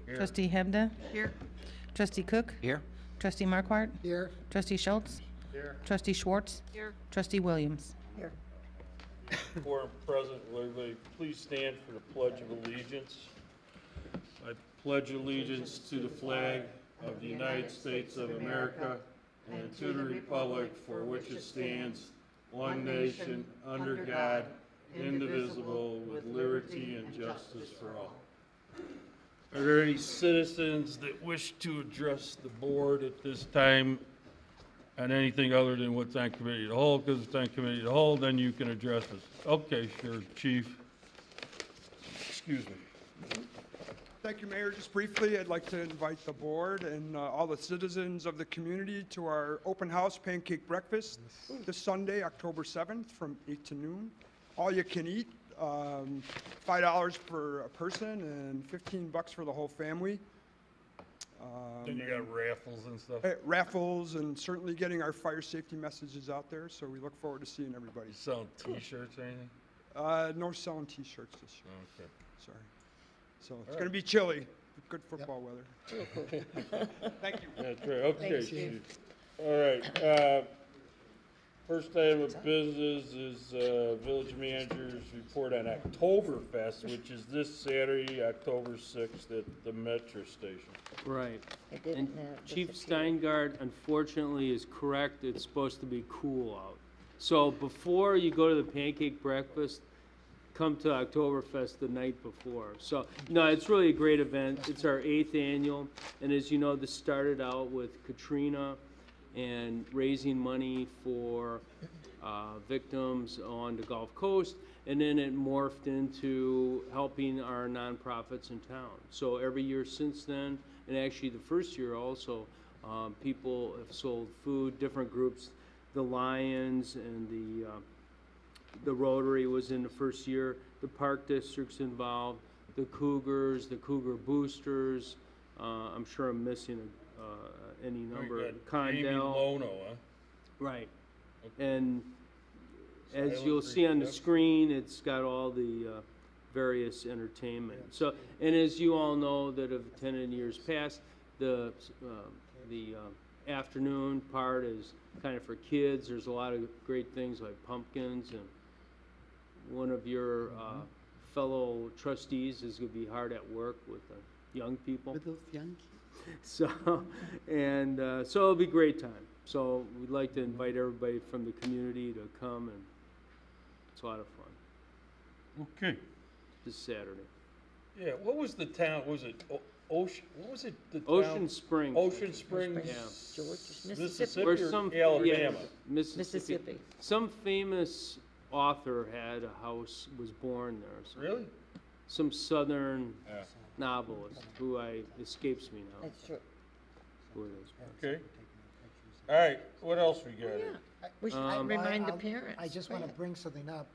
Here. Trustee Hebda? Here. Trustee Cook? Here. Trustee Marquardt? Here. Trustee Schultz? Here. Trustee Schwartz? Here. Trustee Williams? Here. Quorum present, will everybody please stand for the Pledge of Allegiance. I pledge allegiance to the flag of the United States of America and to the republic for which it stands, one nation, under God, indivisible, with liberty and justice for all. Are there any citizens that wish to address the board at this time on anything other than what's on committee of the whole? Because it's on committee of the whole, then you can address us. Okay, sure, Chief. Excuse me. Thank you, Mayor. Just briefly, I'd like to invite the board and all the citizens of the community to our open house pancake breakfast this Sunday, October 7th from 8 to noon. All you can eat, $5 for a person and $15 for the whole family. Then you got raffles and stuff. Raffles and certainly getting our fire safety messages out there. So we look forward to seeing everybody. You selling T-shirts or anything? No selling T-shirts this year. Okay. Sorry. So it's going to be chilly. Good football weather. Thank you. That's right. Okay, Thanks, Chief. All right. First item of business is village manager's report on Oktoberfest, which is this Saturday, October 6th at the Metro Station. Right. I didn't And have Chief disappear. Steingart, unfortunately, is correct. It's supposed to be cool out. So before you go to the pancake breakfast, come to Oktoberfest the night before. So, no, it's really a great event. It's our 8th annual. And as you know, this started out with Katrina and raising money for victims on the Gulf Coast. And then it morphed into helping our nonprofits in town. So every year since then, and actually the first year also, people have sold food, different groups. The Lions and the Rotary was in the first year. The Park District's involved. The Cougars, the Cougar Boosters. I'm sure I'm missing any number. Amy Condell. Lono, huh? Right. And as Silent you'll see on the Creek, yep. screen, it's got all the various entertainment. So, and as you all know that have attended years past, the afternoon part is kind of for kids. There's a lot of great things like pumpkins, and one of your fellow trustees is going to be hard at work with the young people. With those young kids. So, and so it'll be a great time. So we'd like to invite everybody from the community to come, and it's a lot of fun Okay. this Saturday. Yeah, what was the town? Was it Ocean? What was it? The Ocean town? Springs. Ocean Springs, Yeah. Georgia, Mississippi, Mississippi. Or or some Alabama? Mississippi. Mississippi. Some famous author had a house, was born there. So Really? some southern Yeah. novelist who escapes me now. That's true. Who it is. Okay. All right. What else we got? here? We should Um, remind the I'll- parents. I just Go want to ahead. bring something up.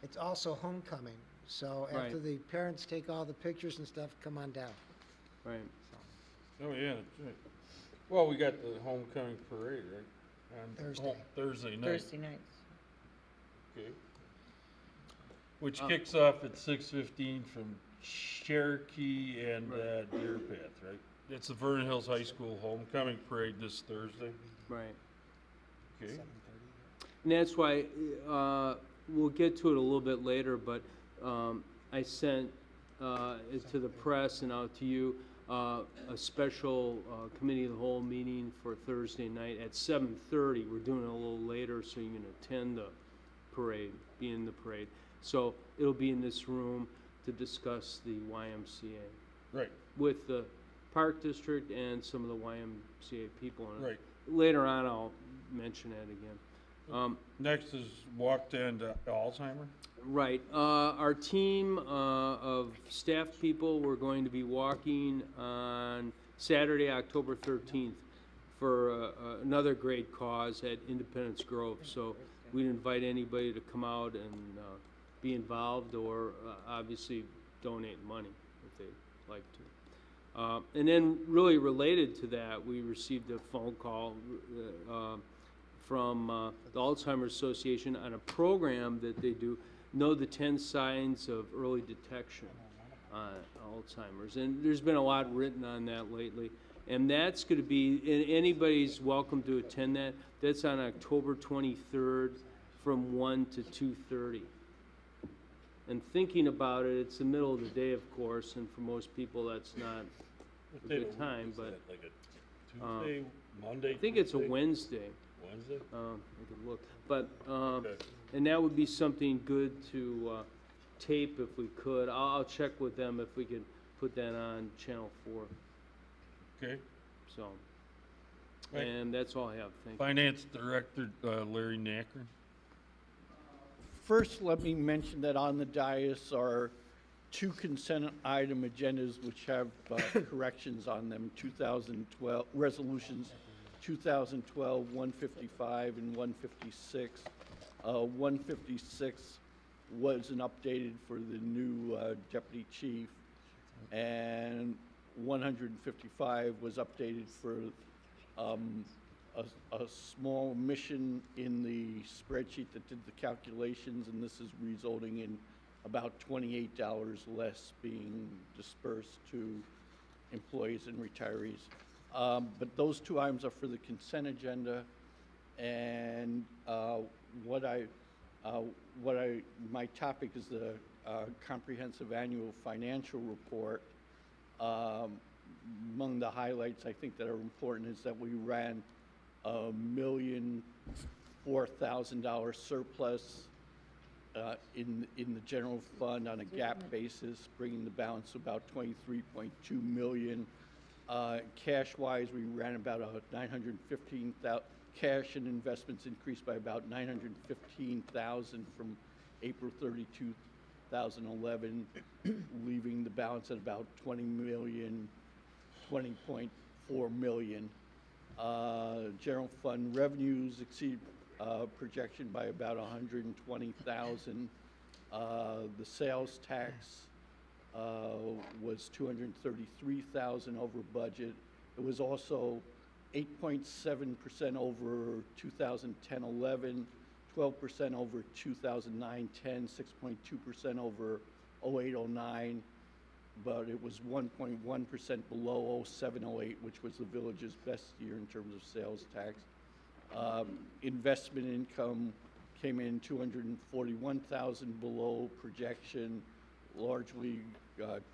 It's also homecoming. So after Right. the parents take all the pictures and stuff, come on down. Right. Oh yeah, that's right. Well, we got the homecoming parade, right? On Thursday. Thursday night. Thursday nights. Okay. Which kicks off at 6:15 from Cherokee and Deer Path, right? It's the Vernon Hills High School homecoming parade this Thursday. Right. Okay. And that's why, we'll get to it a little bit later, but I sent it to the press and out to you, a special committee of the whole meeting for Thursday night at 7:30. We're doing it a little later so you can attend the parade, be in the parade. So it'll be in this room to discuss the YMCA Right, with the Park District and some of the YMCA people. And right. later on, I'll mention that again. Next is Walk to End Alzheimer. Right. Our team of staff people, we're going to be walking on Saturday, October 13th for another great cause at Independence Grove. So we'd invite anybody to come out and be involved or obviously donate money if they'd like to. And then really related to that, we received a phone call from the Alzheimer's Association on a program that they do, Know the 10 Signs of Early Detection. Alzheimer's. And there's been a lot written on that lately. And that's going to be, and anybody's welcome to attend that. That's on October 23rd from 1 to 2:30. And thinking about it, it's the middle of the day, of course, and for most people, that's not a good time, but Like a Tuesday, Monday? I think it's a Tuesday? Wednesday. Wednesday? I could look. But, Okay. and that would be something good to tape if we could. I'll check with them if we could put that on Channel 4. Okay. So, Right. and that's all I have. Thank you. Finance Director, Larry Nacker. First, let me mention that on the dais are two consent item agendas which have corrections on them, 2012, resolutions 2012-155 and 156. 156 was an updated for the new deputy chief, and 155 was updated for a small omission in the spreadsheet that did the calculations, and this is resulting in about $28 less being dispersed to employees and retirees. But those two items are for the consent agenda, and my topic is the comprehensive annual financial report. Among the highlights I think that are important is that we ran $1,004,000 surplus in the general fund on a GAAP basis, bringing the balance to about $23.2 million. Cash-wise, we ran about 915,000. Cash and investments increased by about 915,000 from April 30, 2011, leaving the balance at about $20.4 million. General fund revenues exceed projection by about 120,000. The sales tax was 233,000 over budget. It was also 8.7% over 2010-11, 12% over 2009-10, 6.2% over 08-09, but it was 1.1% below 07-08, which was the village's best year in terms of sales tax. Investment income came in 241,000 below projection, largely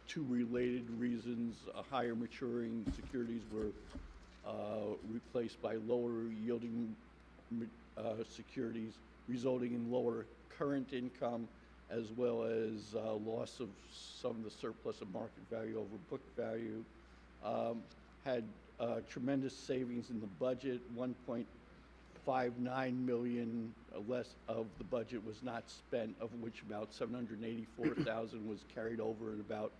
two related reasons. Higher maturing securities were replaced by lower yielding securities, resulting in lower current income, as well as loss of some of the surplus of market value over book value. Had tremendous savings in the budget. 1.59 million less of the budget was not spent, of which about 784,000 was carried over, and about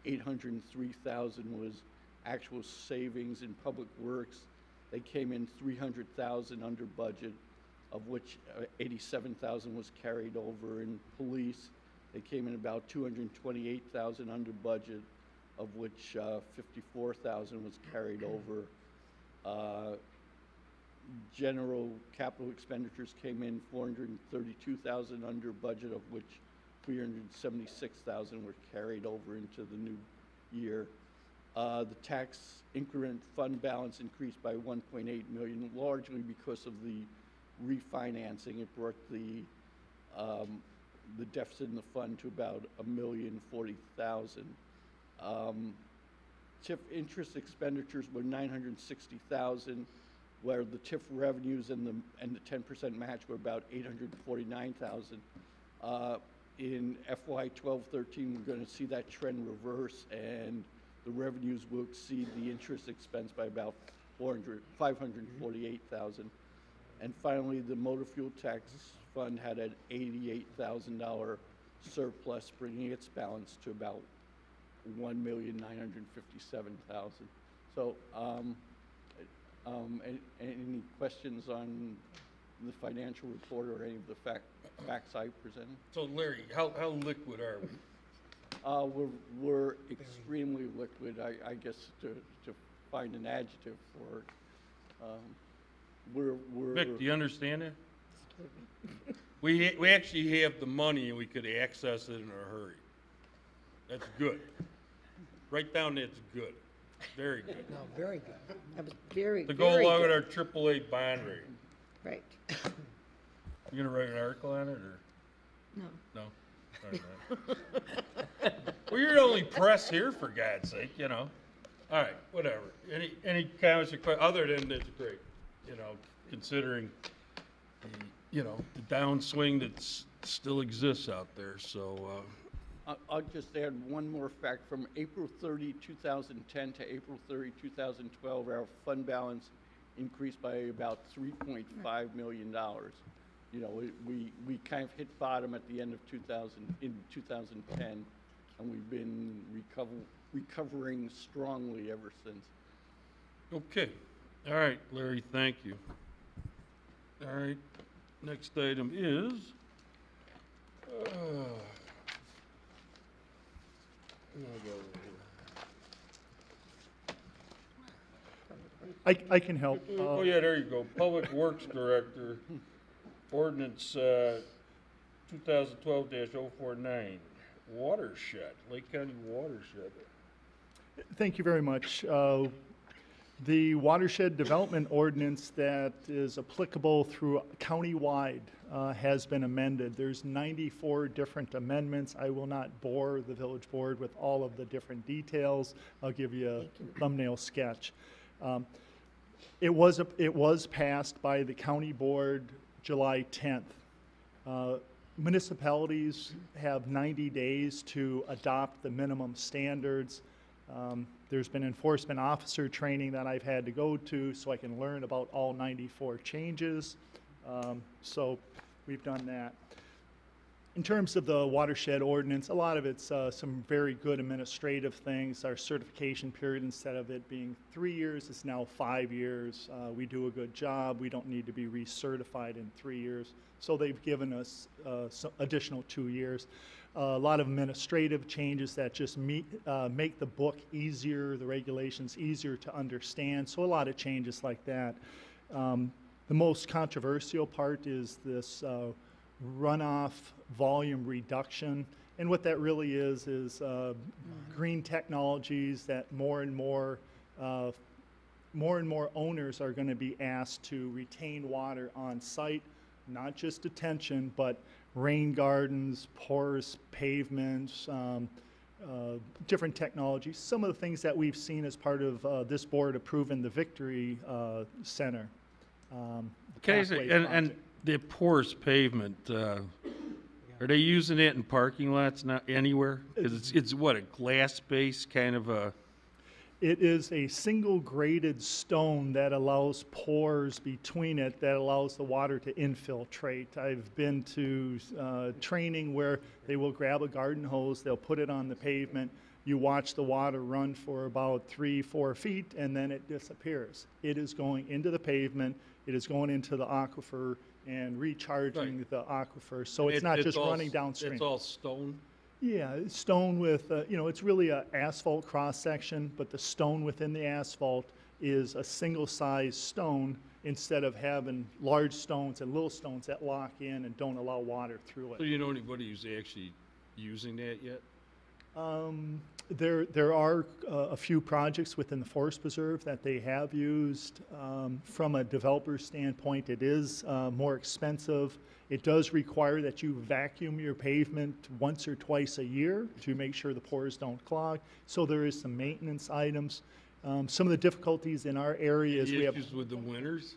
803,000 was actual savings in public works. They came in 300,000 under budget, of which 87,000 was carried over. In police, they came in about 228,000 under budget, of which 54,000 was carried over. General capital expenditures came in 432,000 under budget, of which 376,000 were carried over into the new year. The tax increment fund balance increased by 1.8 million, largely because of the refinancing. It brought the deficit in the fund to about 1,040,000. TIF interest expenditures were 960,000, where the TIF revenues and the 10% match were about 849,000. In FY 12-13, we're going to see that trend reverse, and the revenues will exceed the interest expense by about 548,000. And finally, the motor fuel tax fund had an $88,000 surplus, bringing its balance to about 1,957,000. So, any questions on the financial report or any of the facts I presented? So Larry, how liquid are we? We're extremely liquid, I guess, to find an adjective for it. We're Vic, do you understand that? We actually have the money and we could access it in a hurry. That's good. Write down that's good. Very good. No, very good. That was very, To go very along with good. our AAA bond rating. Right. You gonna write an article on it, or? No. No? All right. Well, you're the only press here, for God's sake, you know. All right, whatever. Any comments or questions, other than it's great, you know, considering the, you know, the downswing that still exists out there, so, I'll just add one more fact. From April 30, 2010 to April 30, 2012, our fund balance increased by about $3.5 million. You know, we kind of hit bottom at the end of 2010, and we've been recovering strongly ever since. okay. All right, Larry, thank you. All right, next item is, I can help. oh, yeah, there you go. Public Works Director, Ordinance 2012-049, Watershed, Lake County Watershed. Thank you very much. The Watershed Development Ordinance that is applicable through countywide has been amended. There's 94 different amendments. I will not bore the village board with all of the different details. I'll give you a thumbnail sketch. It was passed by the county board July 10th. Municipalities have 90 days to adopt the minimum standards. There's been enforcement officer training that I've had to go to so I can learn about all 94 changes. So we've done that. In terms of the watershed ordinance, a lot of it's some very good administrative things. Our certification period, instead of it being 3 years, is now 5 years. We do a good job. We don't need to be recertified in 3 years. So they've given us some additional 2 years. A lot of administrative changes that just make the book easier, the regulations easier to understand. So a lot of changes like that. The most controversial part is this runoff volume reduction. And what that really is green technologies that more and more owners are going to be asked to retain water on site, not just detention, but rain gardens, porous pavements, different technologies. Some of the things that we've seen as part of this board approving the Victory Center. Okay, so, and the porous pavement, are they using it in parking lots, not anywhere? Because it's what, a glass base kind of a? It is a single graded stone that allows pores between it that allows the water to infiltrate. I've been to training where they will grab a garden hose, they'll put it on the pavement, you watch the water run for about 3-4 feet, and then it disappears. It is going into the pavement, it is going into the aquifer and recharging the aquifer. So it's not just running downstream. It's all stone? Yeah, it's stone with, it's really an asphalt cross-section, but the stone within the asphalt is a single-sized stone instead of having large stones and little stones that lock in and don't allow water through it. So you know anybody who's actually using that yet? There are a few projects within the Forest Preserve that they have used. From a developer standpoint, it is more expensive. It does require that you vacuum your pavement once or twice a year to make sure the pores don't clog. So there is some maintenance items. Some of the difficulties in our area is we have issues with the winters?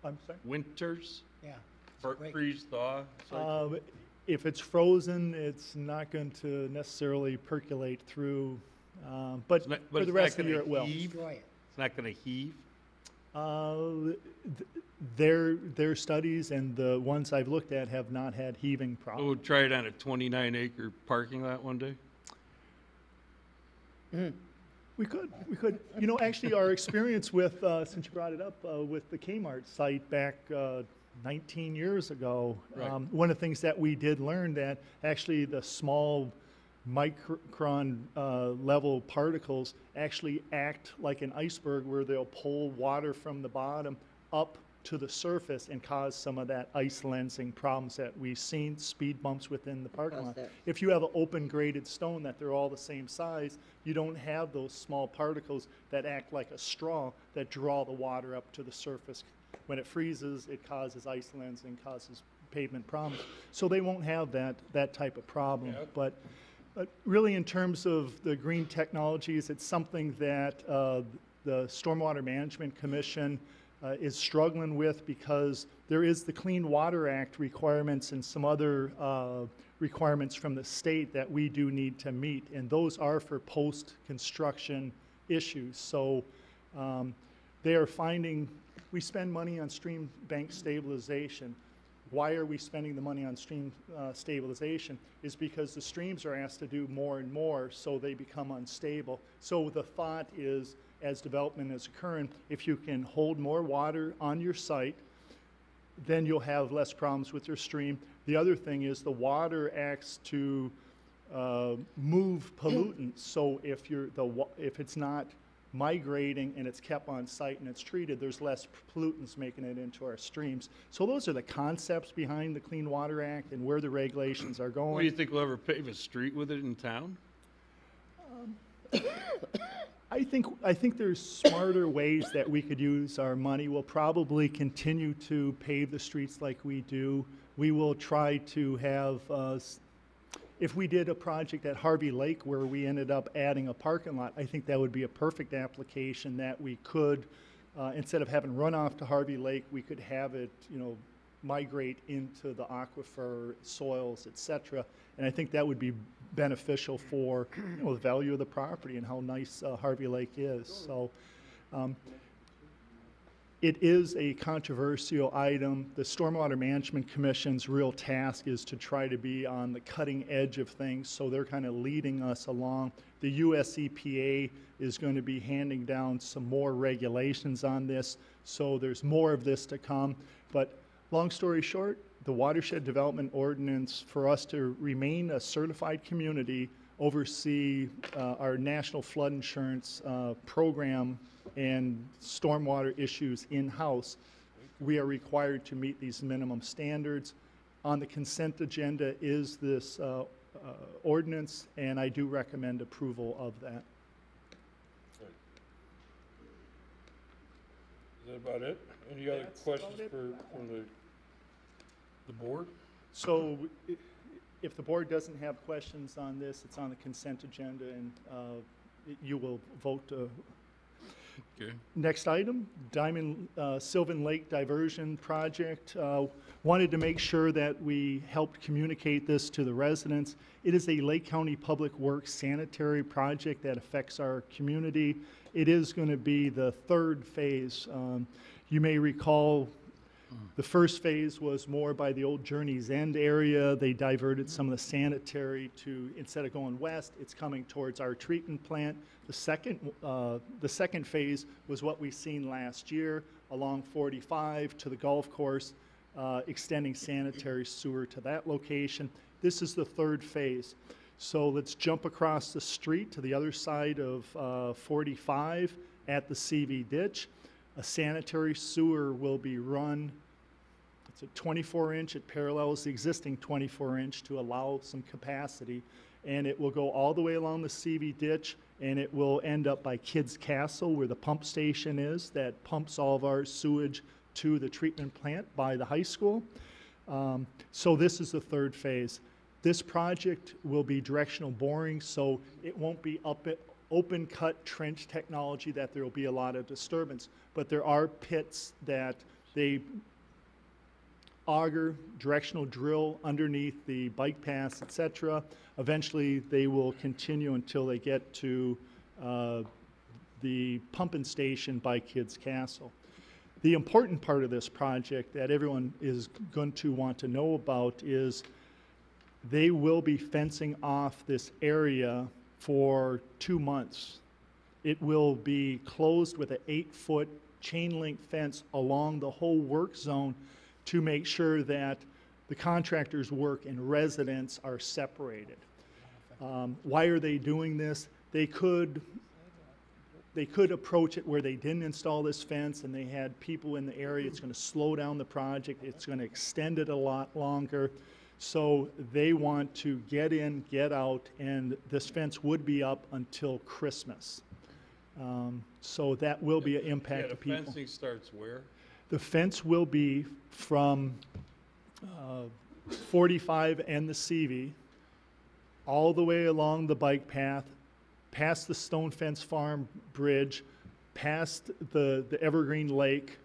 I'm sorry? Winters? Yeah. Great. Freeze thaw? cycle? If it's frozen, it's not going to necessarily percolate through, but for the rest of the year it will. Destroy it. It's not going to heave? Their studies and the ones I've looked at have not had heaving Oh, problems. we'll try it on a 29-acre parking lot one day? We could. You know, actually, our experience with, since you brought it up, with the Kmart site back 19 years ago, Right. One of the things that we did learn that actually the small micron level particles actually act like an iceberg where they'll pull water from the bottom up to the surface and cause some of that ice lensing problems that we've seen, speed bumps within the parking lot. If you have an open graded stone that they're all the same size, you don't have those small particles that act like a straw that draw the water up to the surface. When it freezes, it causes ice lensing, causes pavement problems. So they won't have that type of problem. Yeah. But really, in terms of the green technologies, it's something that the Stormwater Management Commission is struggling with, because there is the Clean Water Act requirements and some other requirements from the state that we do need to meet, and those are for post-construction issues. So they are finding, we spend money on stream bank stabilization. Why are we spending the money on stream stabilization? Is because the streams are asked to do more and more, so they become unstable. So the thought is, as development is occurring, if you can hold more water on your site, then you'll have less problems with your stream. The other thing is the water acts to move pollutants. So if it's not migrating and it's kept on site and it's treated, there's less pollutants making it into our streams. So those are the concepts behind the Clean Water Act and where the regulations are going. What, do you think we'll ever pave a street with it in town? I think there's smarter ways that we could use our money. We'll probably continue to pave the streets like we do. We will try to have, if we did a project at Harvey Lake where we ended up adding a parking lot, I think that would be a perfect application that we could, instead of having runoff to Harvey Lake, we could have it, migrate into the aquifer, soils, et cetera. And I think that would be beneficial for the value of the property and how nice Harvey Lake is. So it is a controversial item. The Stormwater Management Commission's real task is to try to be on the cutting edge of things, so they're kind of leading us along. The US EPA is going to be handing down some more regulations on this, so there's more of this to come. But long story short, the Watershed Development Ordinance, for us to remain a certified community, oversee our national flood insurance program and stormwater issues in-house, we are required to meet these minimum standards. On the consent agenda is this ordinance, and I do recommend approval of that. Is that about it? Any other questions from the board? So if the board doesn't have questions on this, it's on the consent agenda, and you will vote to. Okay. Next item, Sylvan Lake Diversion Project. Wanted to make sure that we helped communicate this to the residents. It is a Lake County Public Works sanitary project that affects our community. It is going to be the third phase. You may recall the first phase was more by the old Journey's End area. They diverted some of the sanitary to, instead of going west, it's coming towards our treatment plant. The second phase was what we seen last year along 45 to the golf course, extending sanitary sewer to that location. This is the third phase. So let's jump across the street to the other side of 45 at the CV ditch. A sanitary sewer will be run. It's a 24-inch. It parallels the existing 24-inch to allow some capacity. And it will go all the way along the CV ditch, and it will end up by Kids Castle, where the pump station is that pumps all of our sewage to the treatment plant by the high school. So this is the third phase. This project will be directional boring, so it won't be open cut trench technology that there will be a lot of disturbance. But there are pits that they auger, directional drill underneath the bike paths, etc. Eventually, they will continue until they get to the pumping station by Kids Castle. The important part of this project that everyone is going to want to know about is they will be fencing off this area for 2 months. It will be closed with an 8-foot chain link fence along the whole work zone to make sure that the contractor's work and residents are separated. Why are they doing this? They could they could approach it where they didn't install this fence and they had people in the area. It's going to slow down the project. It's going to extend it a lot longer. So they want to get in, get out, and this fence would be up until Christmas. So that will be an impact to The people. fencing starts where? The fence will be from 45 and the CV all the way along the bike path, past the Stone Fence Farm Bridge, past the Evergreen Lake,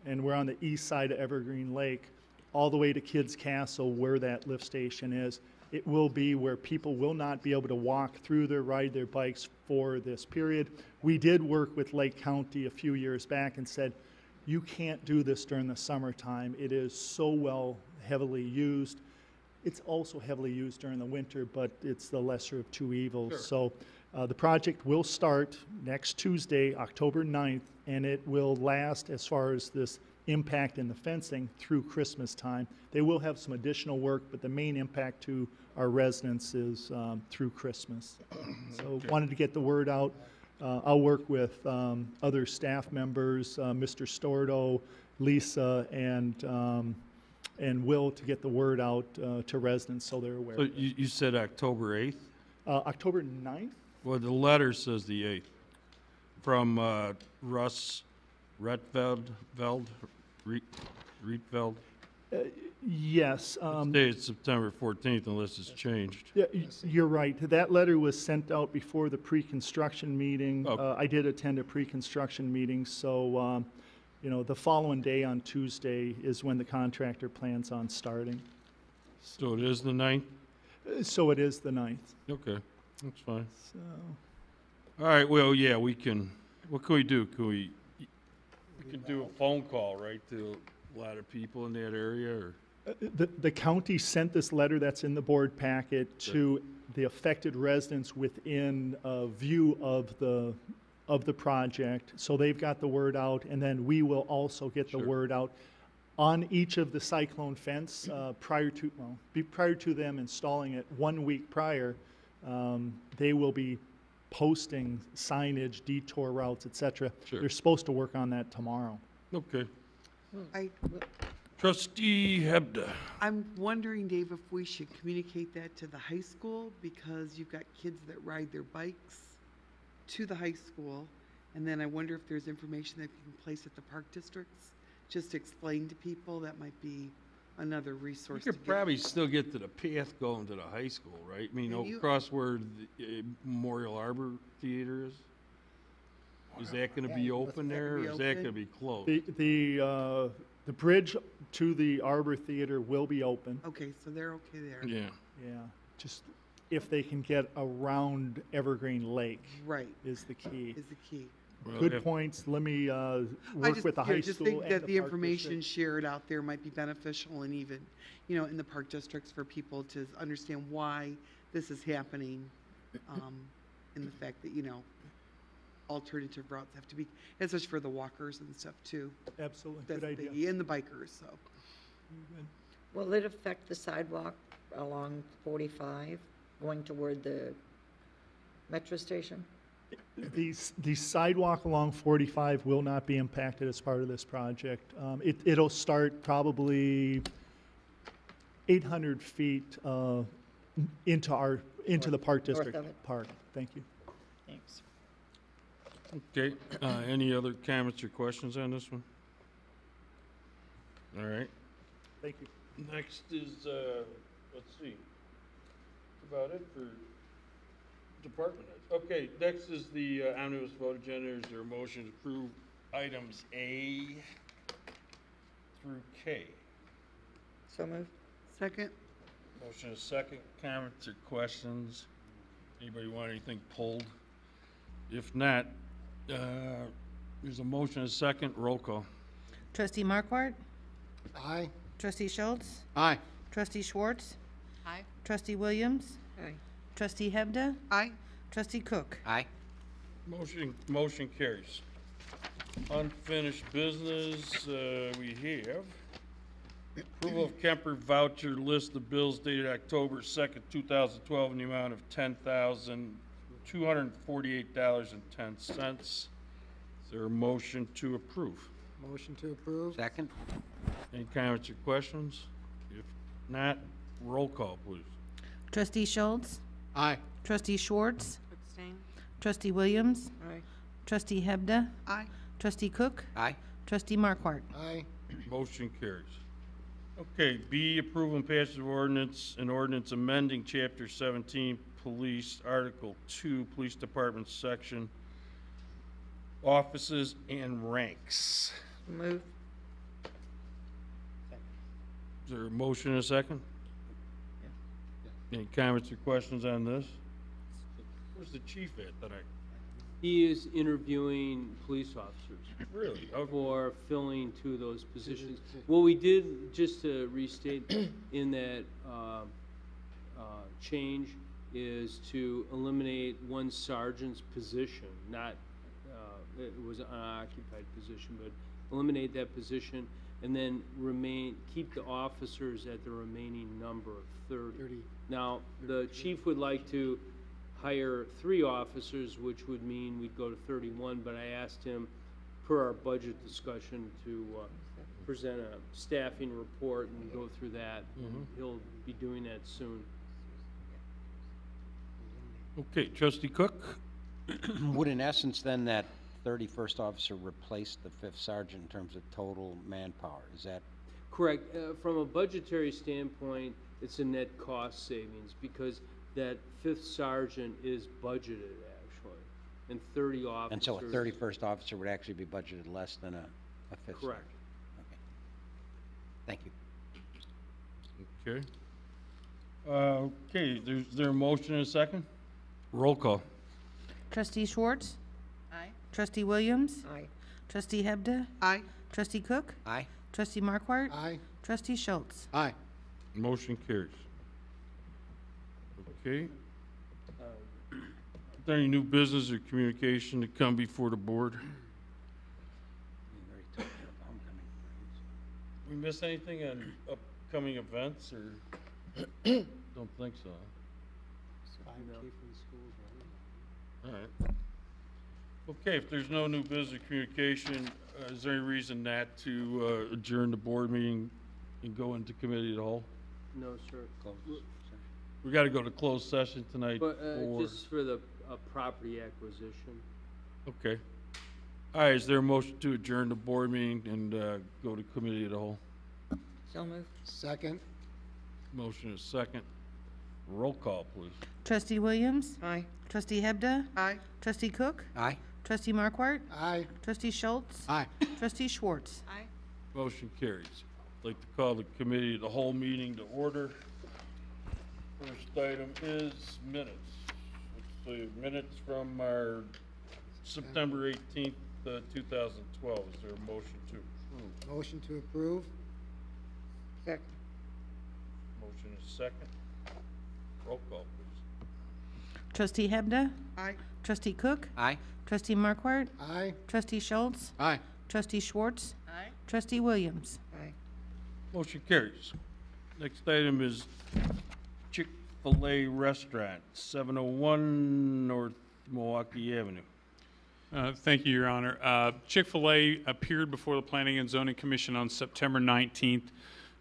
and we're on the east side of Evergreen Lake, all the way to Kids Castle where that lift station is. It will be where people will not be able to walk through there, ride their bikes for this period. We did work with Lake County a few years back and said, you can't do this during the summertime. It is so heavily used. It's also heavily used during the winter, but it's the lesser of two evils. Sure. So the project will start next Tuesday, October 9th, and it will last as far as this impact in the fencing through Christmas time. They will have some additional work, but the main impact to our residents is through Christmas. So wanted to get the word out. I'll work with other staff members, Mr. Stordo, Lisa, and Will to get the word out to residents so they're aware. So you said October 8th? October 9th? Well, the letter says the 8th. From Russ Rietveld. Yes. Today it's September 14th unless it's changed. Yeah, you're right. That letter was sent out before the pre-construction meeting. Okay. I did attend a pre-construction meeting, so, you know, the following day on Tuesday is when the contractor plans on starting. So it is the 9th? So it is the 9th. Okay, that's fine. So, All right, well, yeah, we can, what can we do? We can do a phone call, right, to a lot of people in that area, or? the county sent this letter that's in the board packet to the affected residents within view of the project. So they've got the word out, and then we will also get the Sure. word out on each of the cyclone fence prior to them installing it 1 week prior. They will be posting signage, detour routes, etc. Sure. They're supposed to work on that tomorrow. Okay. I, Trustee Hebda. I'm wondering, Dave, if we should communicate that to the high school, because you've got kids that ride their bikes to the high school, and then I wonder if there's information that we can place at the park districts, just to explain to people. That might be another You resource to could get. probably still get to the path going to the high school, right? I mean, And you- across where the Memorial Arbor Theater is? Is that gonna be open there, or is that gonna be closed? The bridge to the Arbor Theater will be open. Okay, so they're okay there. Yeah. Yeah, just if they can get around Evergreen Lake Right, is the key. is the key. Well, Good if- points. Let me I work just, with the high just school think and that the park information district. shared out there might be beneficial, and even, you know, in the park districts, for people to understand why this is happening, and the fact that, you know, alternative routes have to be, especially for the walkers and stuff too. Absolutely, That's good the idea. biggie, and the bikers, so. Will it affect the sidewalk along 45, going toward the metro station? The sidewalk along 45 will not be impacted as part of this project. It'll start probably 800 feet into the Park North District of it. Park. Thank you. Thanks. Okay, any other comments or questions on this one? All right, Thank you. next is, let's see, that's about it for department heads. Okay, next is the omnibus vote agenda. Is there a motion to approve items A through K? So moved. Second? Motion is second. Comments or questions? Anybody want anything pulled? If not, there's a motion and a second. Roll call. Trustee Markwart? Aye. Trustee Schultz? Aye. Trustee Schwartz? Aye. Trustee Williams? Aye. Trustee Hebda? Aye. Trustee Cook? Aye. Motion carries. Unfinished business, we have approval of Kemper voucher list of bills dated October 2nd, 2012 in the amount of $10,000 $248.10. Is there a motion to approve? Motion to approve? Second? Any comments or questions? If not, roll call, please. Trustee Schultz? Aye. Trustee Schwartz? Abstain. Trustee Williams? Aye. Trustee Hebda? Aye. Trustee Cook? Aye. Trustee Markwart? Aye. Motion carries. Okay, B, approval and passage of ordinance, an ordinance amending Chapter 17, Police, Article 2, Police Department Section, Offices and Ranks. Move. Is there a motion and a second? Any comments or questions on this? Where's the chief at tonight? He is interviewing police officers Really? for filling two of those positions. What we did, just to restate, in that change, is to eliminate one sergeant's position, not, it was an unoccupied position, but eliminate that position and then keep the officers at the remaining number of 30. Now, the chief would like to hire 3 officers, which would mean we'd go to 31, but I asked him, per our budget discussion, to present a staffing report and go through that. He'll be doing that soon. Okay, Trustee Cook? Would in essence then that 31st officer replace the 5th sergeant in terms of total manpower? Is that? Correct. From a budgetary standpoint, it's a net cost savings because that 5th sergeant is budgeted actually, and 30 officers. And so a 31st officer would actually be budgeted less than a 5th Correct. sergeant? Okay. Thank you. Okay. Okay, is there a motion and a second? Roll call. Trustee Schwartz? Aye. Trustee Williams? Aye. Trustee Hebda? Aye. Trustee Cook? Aye. Trustee Markwart? Aye. Trustee Schultz? Aye. Motion carries. Okay. Is there any new business or communication to come before the board? We miss anything on upcoming events or? Don't think so. 5K for the schools, right? All right. Okay, if there's no new business or communication, is there any reason not to adjourn the board meeting and go into committee at all? No, sir. We got to go to closed session tonight But for. just for the property acquisition. Okay. All right, is there a motion to adjourn the board meeting and go to committee of the whole? So move. Second? Motion is second. Roll call, please. Trustee Williams? Aye. Trustee Hebda? Aye. Trustee Cook? Aye. Trustee Markwart? Aye. Trustee Schultz? Aye. Trustee Schwartz? Aye. Motion carries. I'd like to call the committee of the whole meeting to order. First item is minutes. Let's see, minutes from our September 18th, 2012. Is there a motion to approve? Motion to approve? Second. Motion is second. Roll call, please. Trustee Hebda? Aye. Trustee Cook? Aye. Trustee Markwart? Aye. Trustee Schultz? Aye. Trustee Schwartz? Aye. Trustee Williams? Aye. Motion carries. Next item is Chick-fil-A Restaurant, 701 North Milwaukee Avenue. Thank you, Your Honor. Chick-fil-A appeared before the Planning and Zoning Commission on September 19th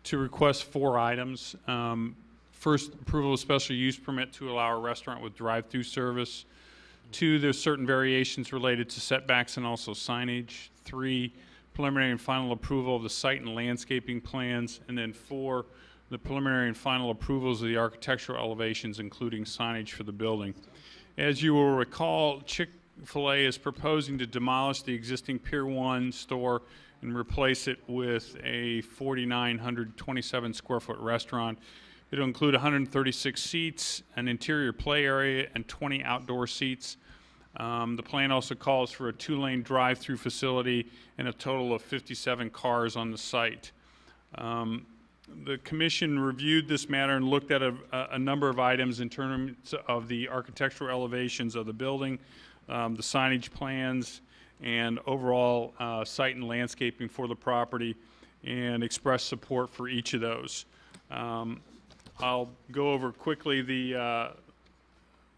to request 4 items. First, approval of special use permit to allow a restaurant with drive-through service. 2, there's certain variations related to setbacks and also signage. 3, preliminary and final approval of the site and landscaping plans. And then 4, the preliminary and final approvals of the architectural elevations, including signage for the building. As you will recall, Chick-fil-A is proposing to demolish the existing Pier 1 store and replace it with a 4,927 square foot restaurant. It'll include 136 seats, an interior play area, and 20 outdoor seats. The plan also calls for a 2-lane drive-through facility and a total of 57 cars on the site. The commission reviewed this matter and looked at a number of items in terms of the architectural elevations of the building, the signage plans, and overall site and landscaping for the property, and expressed support for each of those. I'll go over quickly the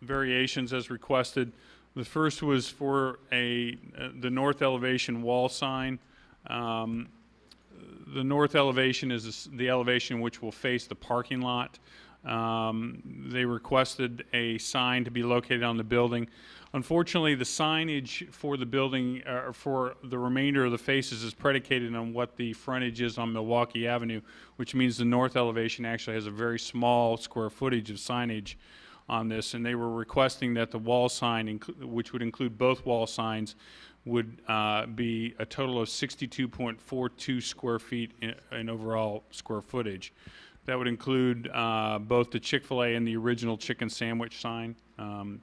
variations as requested. The first was for the north elevation wall sign. The north elevation is the elevation which will face the parking lot. They requested a sign to be located on the building. Unfortunately, the signage for the building, for the remainder of the faces, is predicated on what the frontage is on Milwaukee Avenue, which means the north elevation actually has a very small square footage of signage on this, and they were requesting that the wall sign, which would include both wall signs, would be a total of 62.42 square feet in overall square footage. That would include both the Chick-fil-A and the original chicken sandwich sign.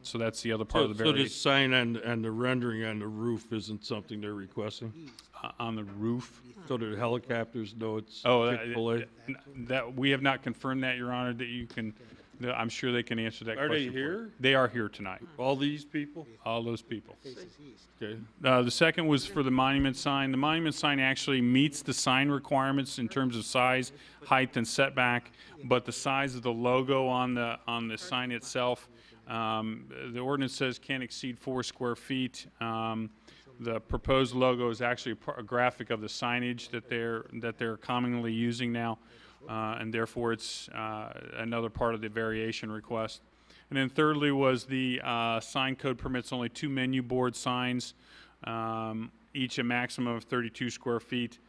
So that's the other part of the So variation. this sign and the rendering on the roof isn't something they're requesting? On the roof? So that helicopters know it's Oh, Chick-fil-A? that we have not confirmed that, Your Honor. That you can. I'm sure they can answer that Are they question. here? They are here tonight. All these people? All those people. Okay. The second was for the monument sign. The monument sign actually meets the sign requirements in terms of size, height, and setback, but the size of the logo on the sign itself, the ordinance says can't exceed 4 square feet. The proposed logo is actually a graphic of the signage that they're commonly using now, and therefore it's another part of the variation request. And then thirdly was the sign code permits only 2 menu board signs, each a maximum of 32 square feet.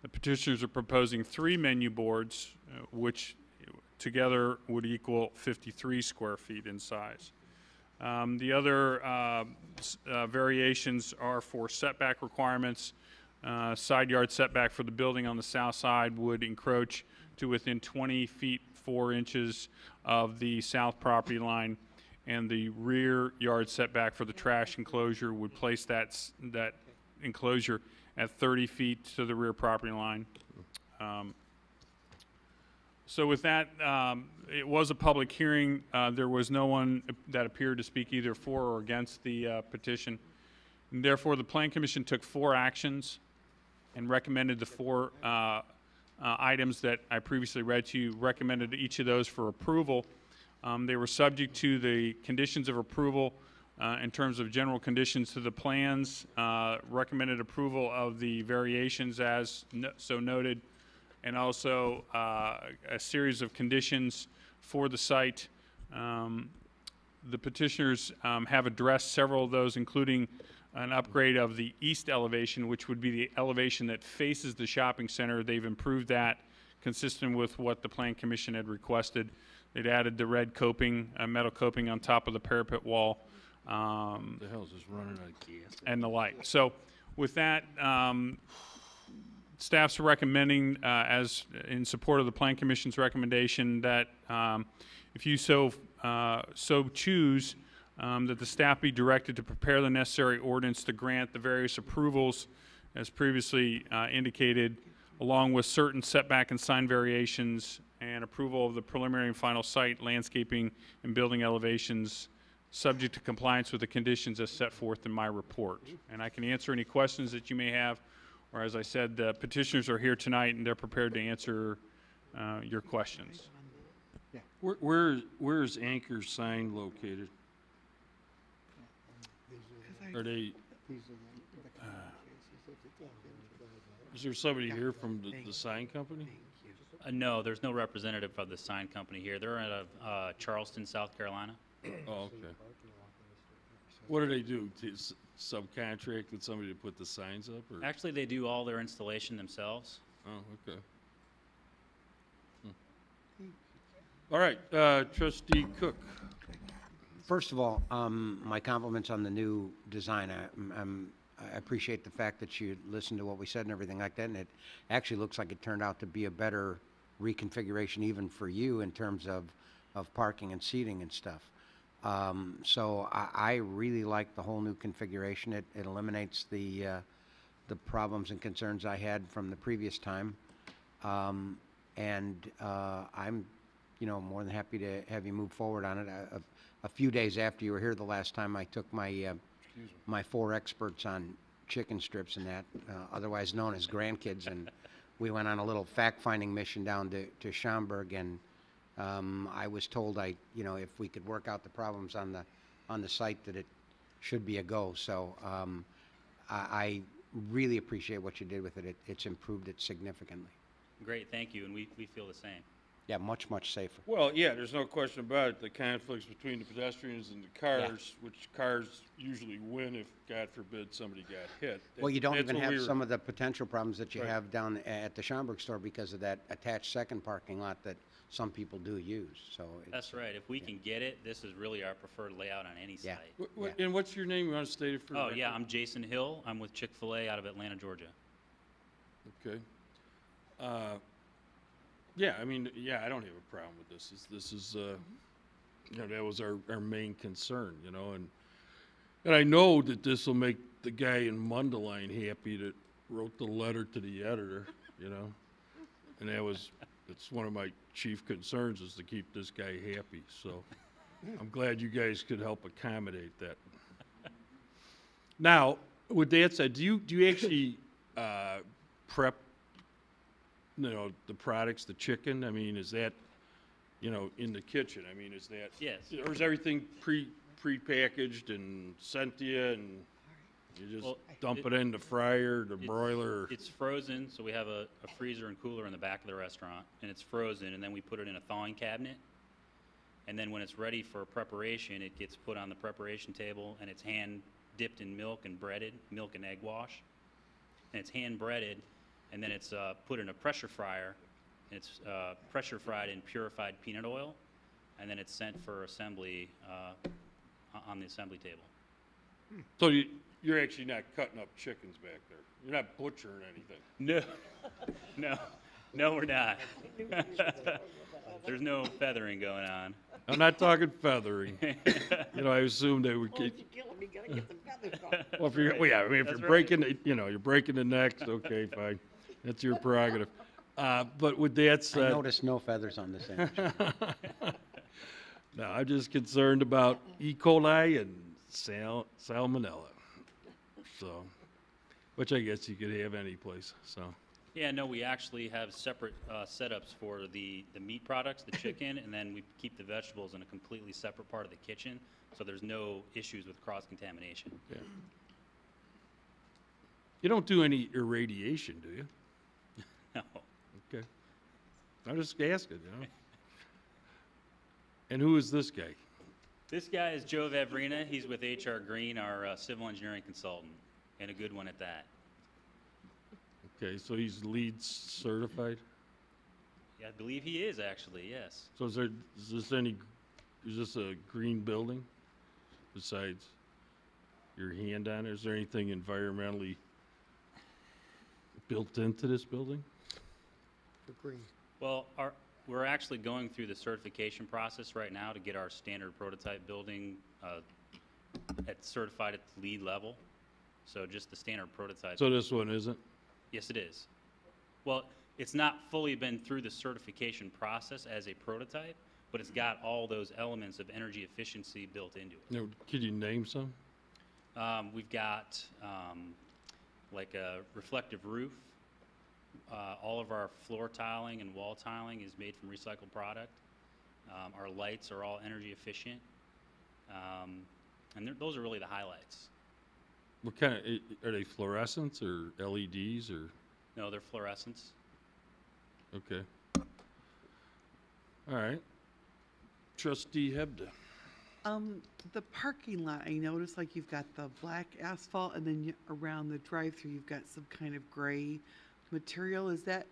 The petitioners are proposing 3 menu boards, which together would equal 53 square feet in size. The other variations are for setback requirements. Side yard setback for the building on the south side would encroach to within 20 feet 4 inches of the south property line, and the rear yard setback for the trash enclosure would place that enclosure at 30 feet to the rear property line. So with that, it was a public hearing. There was no one that appeared to speak either for or against the petition. And therefore, the Plan Commission took 4 actions and recommended the 4 items that I previously read to you, recommended each of those for approval. They were subject to the conditions of approval in terms of general conditions to the plans, recommended approval of the variations as so noted, and also a series of conditions for the site. The petitioners have addressed several of those, including an upgrade of the east elevation, which would be the elevation that faces the shopping center. They've improved that, consistent with what the Plan Commission had requested. They'd added the red coping, metal coping on top of the parapet wall. The hell's this running out of gas? And the like. So with that, staff's recommending, as in support of the Plan Commission's recommendation, that if you so choose, that the staff be directed to prepare the necessary ordinance to grant the various approvals as previously indicated, along with certain setback and sign variations, and approval of the preliminary and final site, landscaping, and building elevations, subject to compliance with the conditions as set forth in my report. And I can answer any questions that you may have, or as I said, the petitioners are here tonight and they're prepared to answer your questions. Where is Anchor sign located? Are they? Is there somebody here from the sign company? No, there's no representative of the sign company here. They're out of Charleston, South Carolina. Oh, okay. What do they do? Subcontract with somebody to put the signs up? Or? Actually, they do all their installation themselves. Oh, okay. All right, Trustee Cook. First of all, my compliments on the new design. I appreciate the fact that you listened to what we said and everything like that, and it actually looks like it turned out to be a better reconfiguration even for you in terms of parking and seating and stuff. So I really like the whole new configuration. It eliminates the problems and concerns I had from the previous time. And I'm more than happy to have you move forward on it. A few days after you were here the last time, I took my 4 experts on chicken strips and that, otherwise known as grandkids, and we went on a little fact-finding mission down to Schaumburg, and I was told if we could work out the problems on on the site that it should be a go. So I really appreciate what you did with it. It's improved it significantly. Great, thank you, and we feel the same. Yeah, much, much safer. Well, yeah, there's no question about it, the conflicts between the pedestrians and the cars, which cars usually win if, God forbid, somebody got hit. Well, you don't That's even what have we were- some of the potential problems that you Right. have down at the Schaumburg store because of that attached second parking lot that some people do use, so. That's right, if we can get it, this is really our preferred layout on any Yeah. site. And what's your name? You want to state it for the Oh, record? yeah, I'm Jason Hill. I'm with Chick-fil-A out of Atlanta, Georgia. Okay. Yeah, I mean, yeah, I don't have a problem with this. This is, you know, that was our main concern, you know, and I know that this will make the guy in Mundelein happy that wrote the letter to the editor, you know, and it's one of my chief concerns is to keep this guy happy, so I'm glad you guys could help accommodate that. Now, with that said, do you actually prep, you know, the products, the chicken? I mean, is that, you know, in the kitchen? I mean, is that? Yes. Or is everything pre-packaged and sent to you, and you just dump it in the fryer, the broiler? It's frozen, so we have a freezer and cooler in the back of the restaurant, and it's frozen, and then we put it in a thawing cabinet. And then when it's ready for preparation, it gets put on the preparation table, and it's hand dipped in milk and breaded, milk and egg wash. And it's hand breaded, and then it's put in a pressure fryer, and it's pressure fried in purified peanut oil, and then it's sent for assembly on the assembly table. So you're actually not cutting up chickens back there? You're not butchering anything? No, we're not. There's no feathering going on. I'm not talking feathering. You know, I assume they would Well, keep. if you kill him, you gotta get the feathers off. Well, if you're, well, yeah, I mean, if That's you're right. breaking, you're breaking the necks, okay, fine. That's your prerogative. But with that I said, noticed no feathers on the sandwich. no, I'm just concerned about E. coli and salmonella. So, which I guess you could have any place, so. Yeah, no, we actually have separate setups for the meat products, the chicken, and then we keep the vegetables in a completely separate part of the kitchen, so there's no issues with cross-contamination. Yeah. You don't do any irradiation, do you? No. Okay. I'm just asking, you know. And who is this guy? This guy is Joe Vavrina. He's with HR Green, our civil engineering consultant, and a good one at that. Okay, so he's LEED certified? Yeah, I believe he is actually, yes. So is this a green building besides your hand on it? Is there anything environmentally built into this building? For green. Well, we're actually going through the certification process right now to get our standard prototype building certified at the LEED level. So just the standard prototype. So this one isn't? Yes, it is. Well, it's not fully been through the certification process as a prototype, but it's got all those elements of energy efficiency built into it. You know, could you name some? We've got like a reflective roof. All of our floor tiling and wall tiling is made from recycled product. Our lights are all energy efficient. And those are really the highlights. What kind of, are they fluorescents or LEDs or? No, they're fluorescents. Okay. All right. Trustee Hebda. The parking lot, I noticed like you've got the black asphalt and then around the drive-through, you've got some kind of gray material. Is that,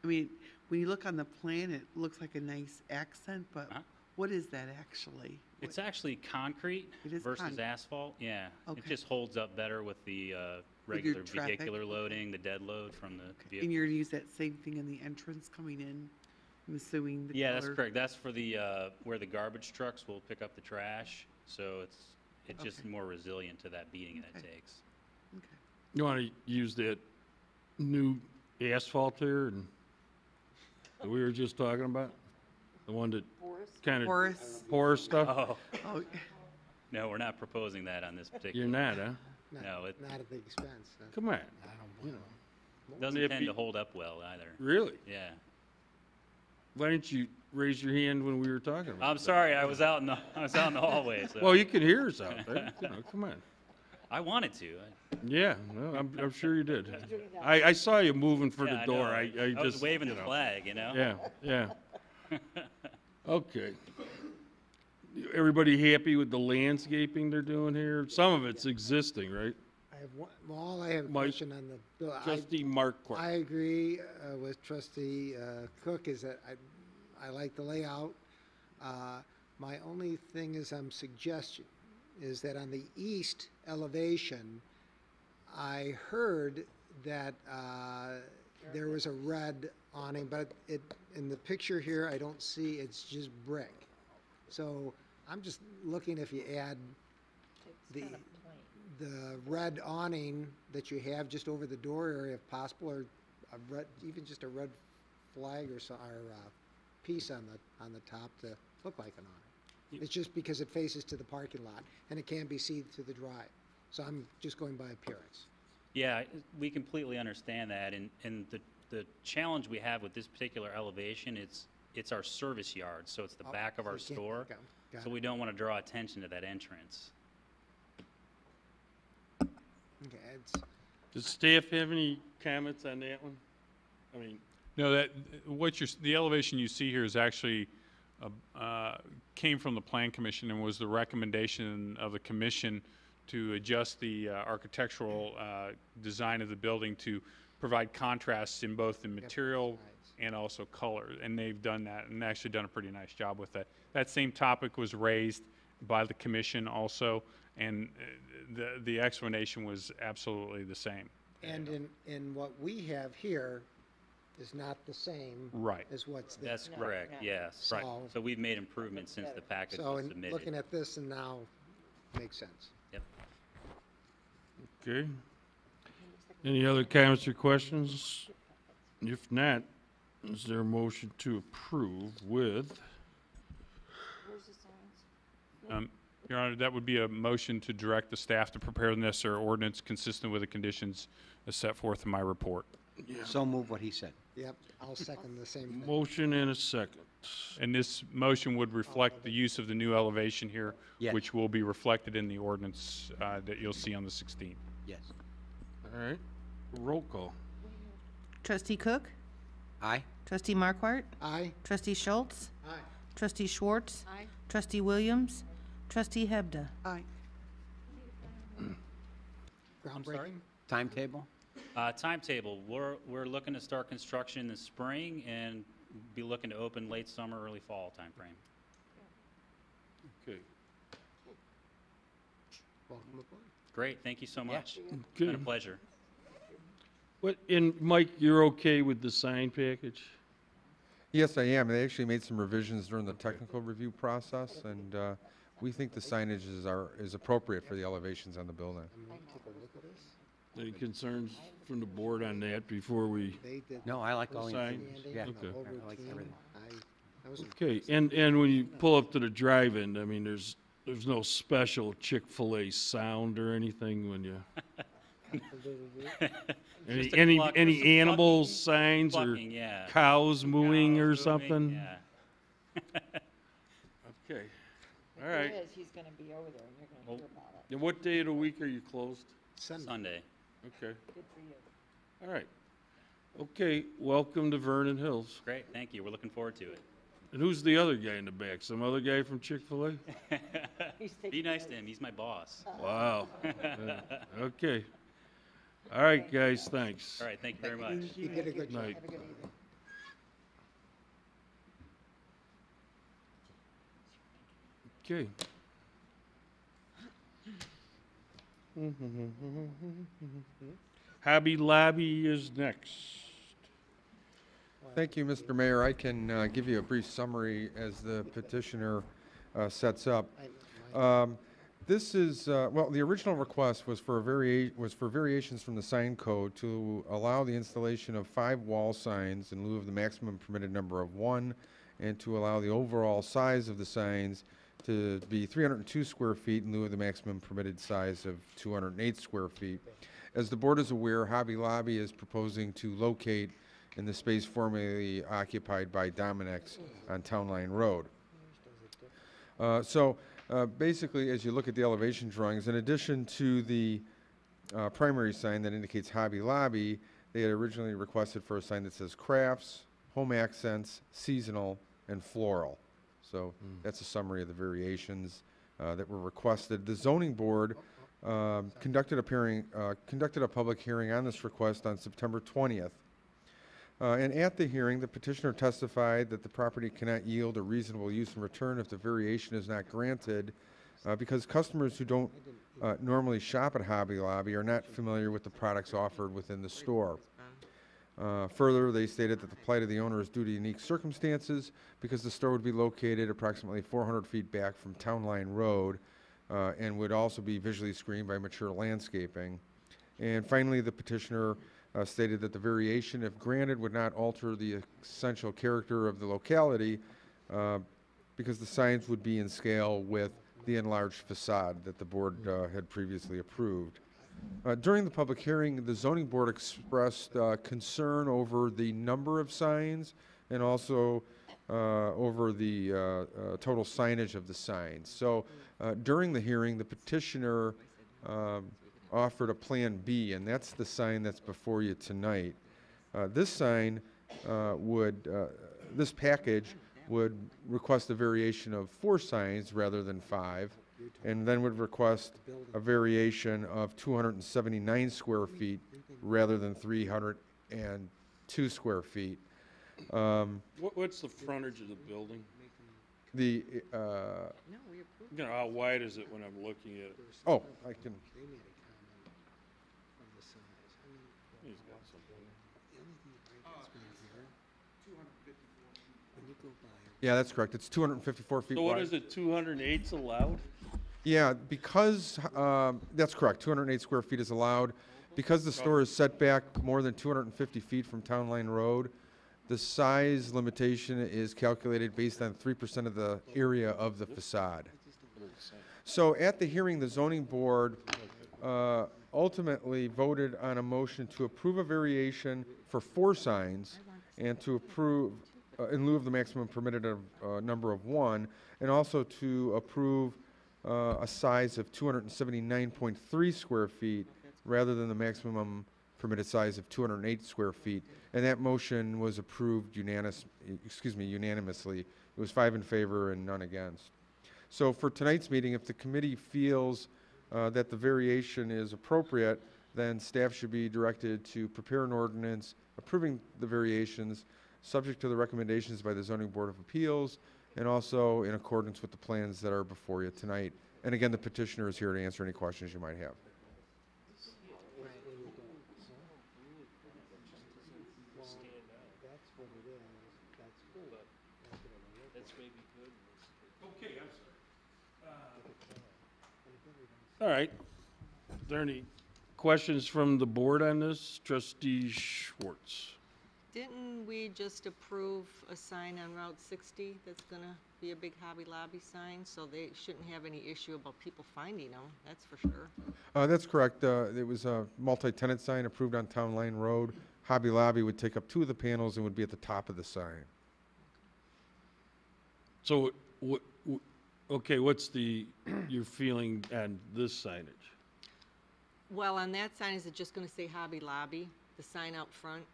I mean, when you look on the plan, it looks like a nice accent, but what is that actually? It's actually concrete It is versus concrete. asphalt, yeah. Okay. It just holds up better with the With your regular traffic, vehicular okay. loading, the dead load from the vehicle. And you're gonna use that same thing in the entrance coming in, I'm assuming the Yeah, that's color? correct. That's for the, where the garbage trucks will pick up the trash, so it's just Okay. more resilient to that beating that it Okay. takes. Okay. You want to use that new asphalt there and that we were just talking about? The one that kind of porous stuff? Oh, Oh, no, we're not proposing that on this particular. You're not, huh? No, it Not at the expense. Come on. I don't blame them. doesn't If tend you- to hold up well either. Really? Yeah. Why didn't you raise your hand when we were talking about I'm that? sorry, I was out in the hallway. So. Well, you can hear us out there. You know, come on. I wanted to. Yeah, well, I'm sure you did. I saw you moving for Yeah, the I door. know. I was just waving you the know. flag, you know. Yeah, yeah. Okay. Everybody happy with the landscaping they're doing here? Some of it's existing, right? I have one, well, I have a Mike, question on the bill. Trustee Markwart. I agree with trustee Cook, is that I like the layout. My only thing is suggestion is that on the east elevation, I heard that there was a red awning, but in the picture here, I don't see, it's just brick. So I'm just looking if you add the red awning that you have just over the door area if possible, or a red, even just a red flag or piece on the top to look like an awning. It's just because it faces to the parking lot and it can be seen through the drive. So I'm just going by appearance. Yeah, we completely understand that, and the challenge we have with this particular elevation, it's our service yard, so it's the back of so our you can't- store, got so it. we don't want to draw attention to that entrance. Okay, Does staff have any comments on that one? I mean, No, the elevation you see here is actually, came from the Plan Commission and was the recommendation of the commission to adjust the architectural design of the building to provide contrasts in both the material and also color. And they've done that and actually done a pretty nice job with that. That same topic was raised by the commission also, and the explanation was absolutely the same. And in what we have here is not the same Right. as what's there. That's correct, yes. Right. So we've made improvements since the package So was in submitted. looking at this and now, makes sense. Yep. okay. Any other comments or questions? If not, is there a motion to approve with? Your Honor, that would be a motion to direct the staff to prepare the necessary ordinance consistent with the conditions as set forth in my report. So move what he said. Yep, I'll second the same thing. Motion and a second. And this motion would reflect the use of the new elevation here, Yes. which will be reflected in the ordinance that you'll see on the 16th. Yes. All right, roll call. Trustee Cook? Aye? Trustee Markwart? Aye? Trustee Schultz? Aye. Trustee Schwartz? Aye. Trustee Williams? Trustee Hebda? Aye. Groundbreaking? Timetable? Timetable, we're looking to start construction in the spring and be looking to open late summer, early fall timeframe. Okay. Welcome aboard. Great, thank you so much. It's Good. been a pleasure. And Mike, you're okay with the sign package? Yes, I am. They actually made some revisions during the technical review process, and we think the signage is appropriate for the elevations on the building. Take a look at this. Any concerns from the board on that before we? They did. No, I like all your Sign. things. Andy, Yeah, and the Okay. whole I like routine. everything. That was Okay, and when you pull up to the drive-in, I mean, there's no special Chick-fil-A sound or anything when you, Just a any cluck- just some animal clucking- signs or clucking, yeah. cows mooing Cows or moving, something? Yeah. Okay, all right. He's gonna be over there, and you're gonna Oh. hear about it. And what day of the week are you closed? Sunday. Okay, Good for you. all right. Okay, welcome to Vernon Hills. Great, thank you. We're looking forward to it. And who's the other guy in the back? Some other guy from Chick-fil-A? Be nice to him, he's my boss. Wow. Yeah, okay. All right, guys, thanks. All right, thank you very much. You did a good job. Night. Have a good evening. Okay. Hobby Lobby is next. Thank you, Mr. Mayor. I can give you a brief summary as the petitioner sets up. This is, well, the original request was for variations from the sign code to allow the installation of 5 wall signs in lieu of the maximum permitted number of 1, and to allow the overall size of the signs to be 302 square feet in lieu of the maximum permitted size of 208 square feet. As the board is aware, Hobby Lobby is proposing to locate in the space formerly occupied by Dominic's on Town Line Road. Basically, as you look at the elevation drawings, in addition to the primary sign that indicates Hobby Lobby, they had originally requested for a sign that says crafts, home accents, seasonal, and floral. So that's a summary of the variations that were requested. The zoning board conducted a public hearing on this request on September 20th. And at the hearing, the petitioner testified that the property cannot yield a reasonable use in return if the variation is not granted because customers who don't normally shop at Hobby Lobby are not familiar with the products offered within the store. Further, they stated that the plight of the owner is due to unique circumstances because the store would be located approximately 400 feet back from Town Line Road and would also be visually screened by mature landscaping. And finally, the petitioner stated that the variation, if granted, would not alter the essential character of the locality because the signs would be in scale with the enlarged facade that the board had previously approved. During the public hearing, the zoning board expressed concern over the number of signs and also over the total signage of the signs. So during the hearing, the petitioner offered a Plan B, and that's the sign that's before you tonight. This sign this package would request a variation of 4 signs rather than 5, and then would request a variation of 279 square feet rather than 302 square feet. What's the frontage of the building? The, You know, how wide is it when I'm looking at it? oh, I can, He's got something. yeah, that's correct. It's 254 feet So wide. what is it, 208's allowed? Yeah, because, that's correct, 208 square feet is allowed. Because the store is set back more than 250 feet from Town Line Road, the size limitation is calculated based on 3% of the area of the facade. So at the hearing, the zoning board ultimately voted on a motion to approve a variation for 4 signs and to approve, in lieu of the maximum permitted number of 1, and also to approve a size of 279.3 square feet rather than the maximum permitted size of 208 square feet. And that motion was approved unanimously. It was 5 in favor and none against. So for tonight's meeting, if the committee feels that the variation is appropriate, then staff should be directed to prepare an ordinance approving the variations subject to the recommendations by the Zoning Board of Appeals and also in accordance with the plans that are before you tonight. And again, the petitioner is here to answer any questions you might have. Okay, I'm sorry. All right. Are there any questions from the board on this? Trustee Schwartz. Didn't we just approve a sign on Route 60 that's gonna be a big Hobby Lobby sign? So they shouldn't have any issue about people finding them, that's for sure. That's correct. It was a multi-tenant sign approved on Town Line Road. Hobby Lobby would take up 2 of the panels and would be at the top of the sign. So, okay, what's your feeling on this signage? Well, on that sign, is it just gonna say Hobby Lobby, the sign out front?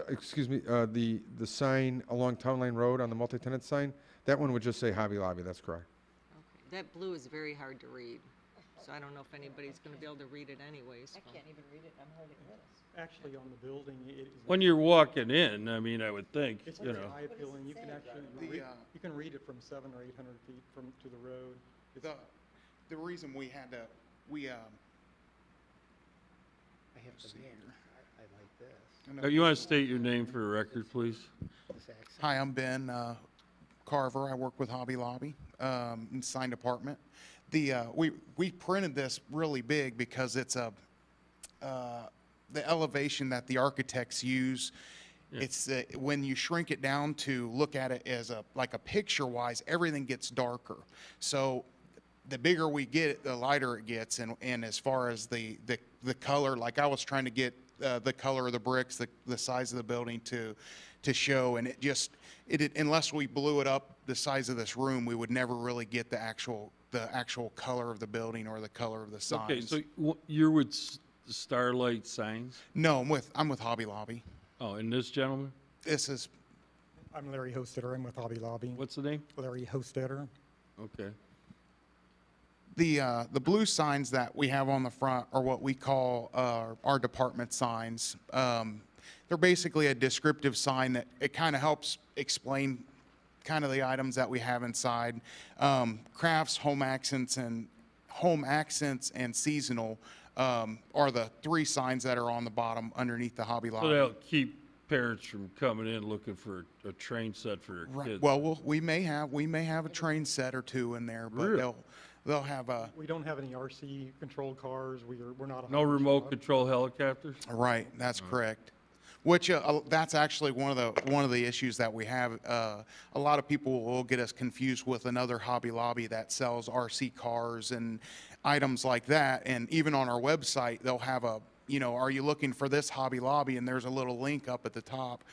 Excuse me, the sign along Town Line Road on the multi-tenant sign, that one would just say Hobby Lobby, that's correct. Okay, that blue is very hard to read, so I don't know if anybody's gonna be able to read it anyways. I can't even read it, I'm holding this. Actually, on the building, it is. When you're walking in, I mean, I would think, It's you actually know. eye appealing, you can actually, you can read it from 700 or 800 feet to the road. The reason we had to, I have the man. I like this. You want to state your name for the record, please? Hi, I'm Ben Carver. I work with Hobby Lobby in the sign department. We printed this really big because it's the elevation that the architects use. Yeah. It's when you shrink it down to look at it as like a picture-wise, everything gets darker. So the bigger we get it, the lighter it gets. And as far as the color, like I was trying to get the color of the bricks, the size of the building to show, and unless we blew it up the size of this room, we would never really get the actual color of the building or the color of the signs. Okay, so you're with Starlight Signs? No, I'm with Hobby Lobby. Oh, and this gentleman? I'm Larry Hostetter. I'm with Hobby Lobby. What's the name? Larry Hostetter. Okay. The blue signs that we have on the front are what we call our department signs. They're basically a descriptive sign that it kind of helps explain kind of the items that we have inside. Crafts, home accents, and seasonal are the three signs that are on the bottom underneath the Hobby Lobby. So they'll keep parents from coming in looking for a train set for their Right. kids. Well, we may have a train set or two in there, but Really? they'll have a. We don't have any RC controlled cars. We're not a No remote control helicopters? Right, that's correct. Which that's actually one of the issues that we have. A lot of people will get us confused with another Hobby Lobby that sells RC cars and items like that. And even on our website, they'll have are you looking for this Hobby Lobby? And there's a little link up at the top.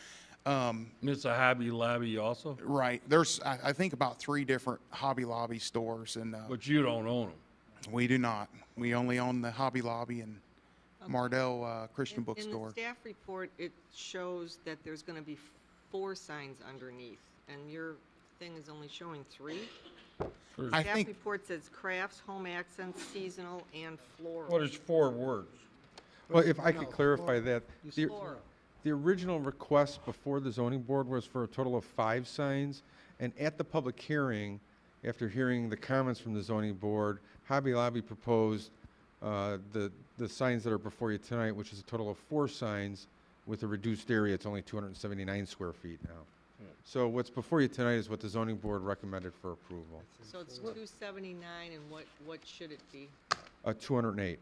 It's a Hobby Lobby also? Right. There's I think about 3 different Hobby Lobby stores, and but you don't own them. We do not. We only own the Hobby Lobby and Mardell Christian Bookstore. In the staff report, it shows that there's going to be 4 signs underneath, and your thing is only showing 3. I Staff think report says crafts, home accents, seasonal, and floral. Well, there's 4 words. Well, if I could clarify that, Floral. the original request before the zoning board was for a total of 5 signs, and at the public hearing, after hearing the comments from the zoning board, Hobby Lobby proposed the signs that are before you tonight, which is a total of 4 signs with a reduced area. It's only 279 square feet now. So what's before you tonight is what the zoning board recommended for approval. So it's 279, and what should it be? 208.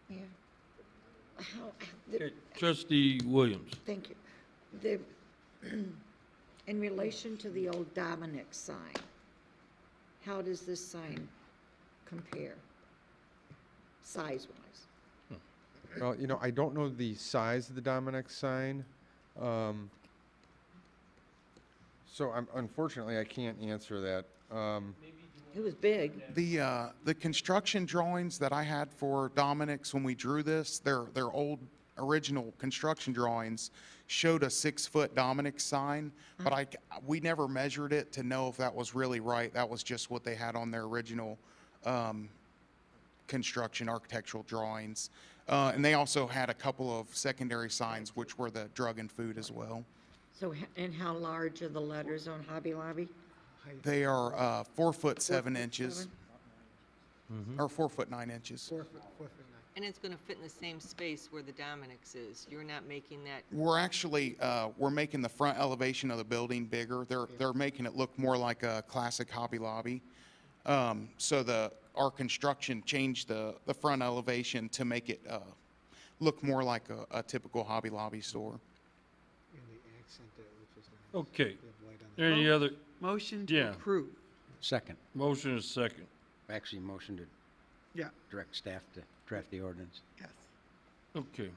Yeah. Okay, Trustee Williams. Thank you. In relation to the old Dominic sign, how does this sign compare, size-wise? Well, I don't know the size of the Dominic sign. So unfortunately, I can't answer that. It was big. The construction drawings that I had for Dominic's when we drew this, their old original construction drawings showed a 6-foot Dominic sign, but we never measured it to know if that was really right. That was just what they had on their original construction architectural drawings. And they also had a couple of secondary signs, which were the drug and food as well. So, and how large are the letters on Hobby Lobby? They are 4 foot 7 inches, or 4 foot 9 inches. 4 foot 9. And it's going to fit in the same space where the Dominic's is. You're not making that. We're actually we're making the front elevation of the building bigger. They're making it look more like a classic Hobby Lobby. So our construction changed the front elevation to make it look more like a typical Hobby Lobby store. Okay. Any other? Motion to approve. Second. Motion is second. Actually, motion to Yeah. direct staff to draft the ordinance. Yes. Okay.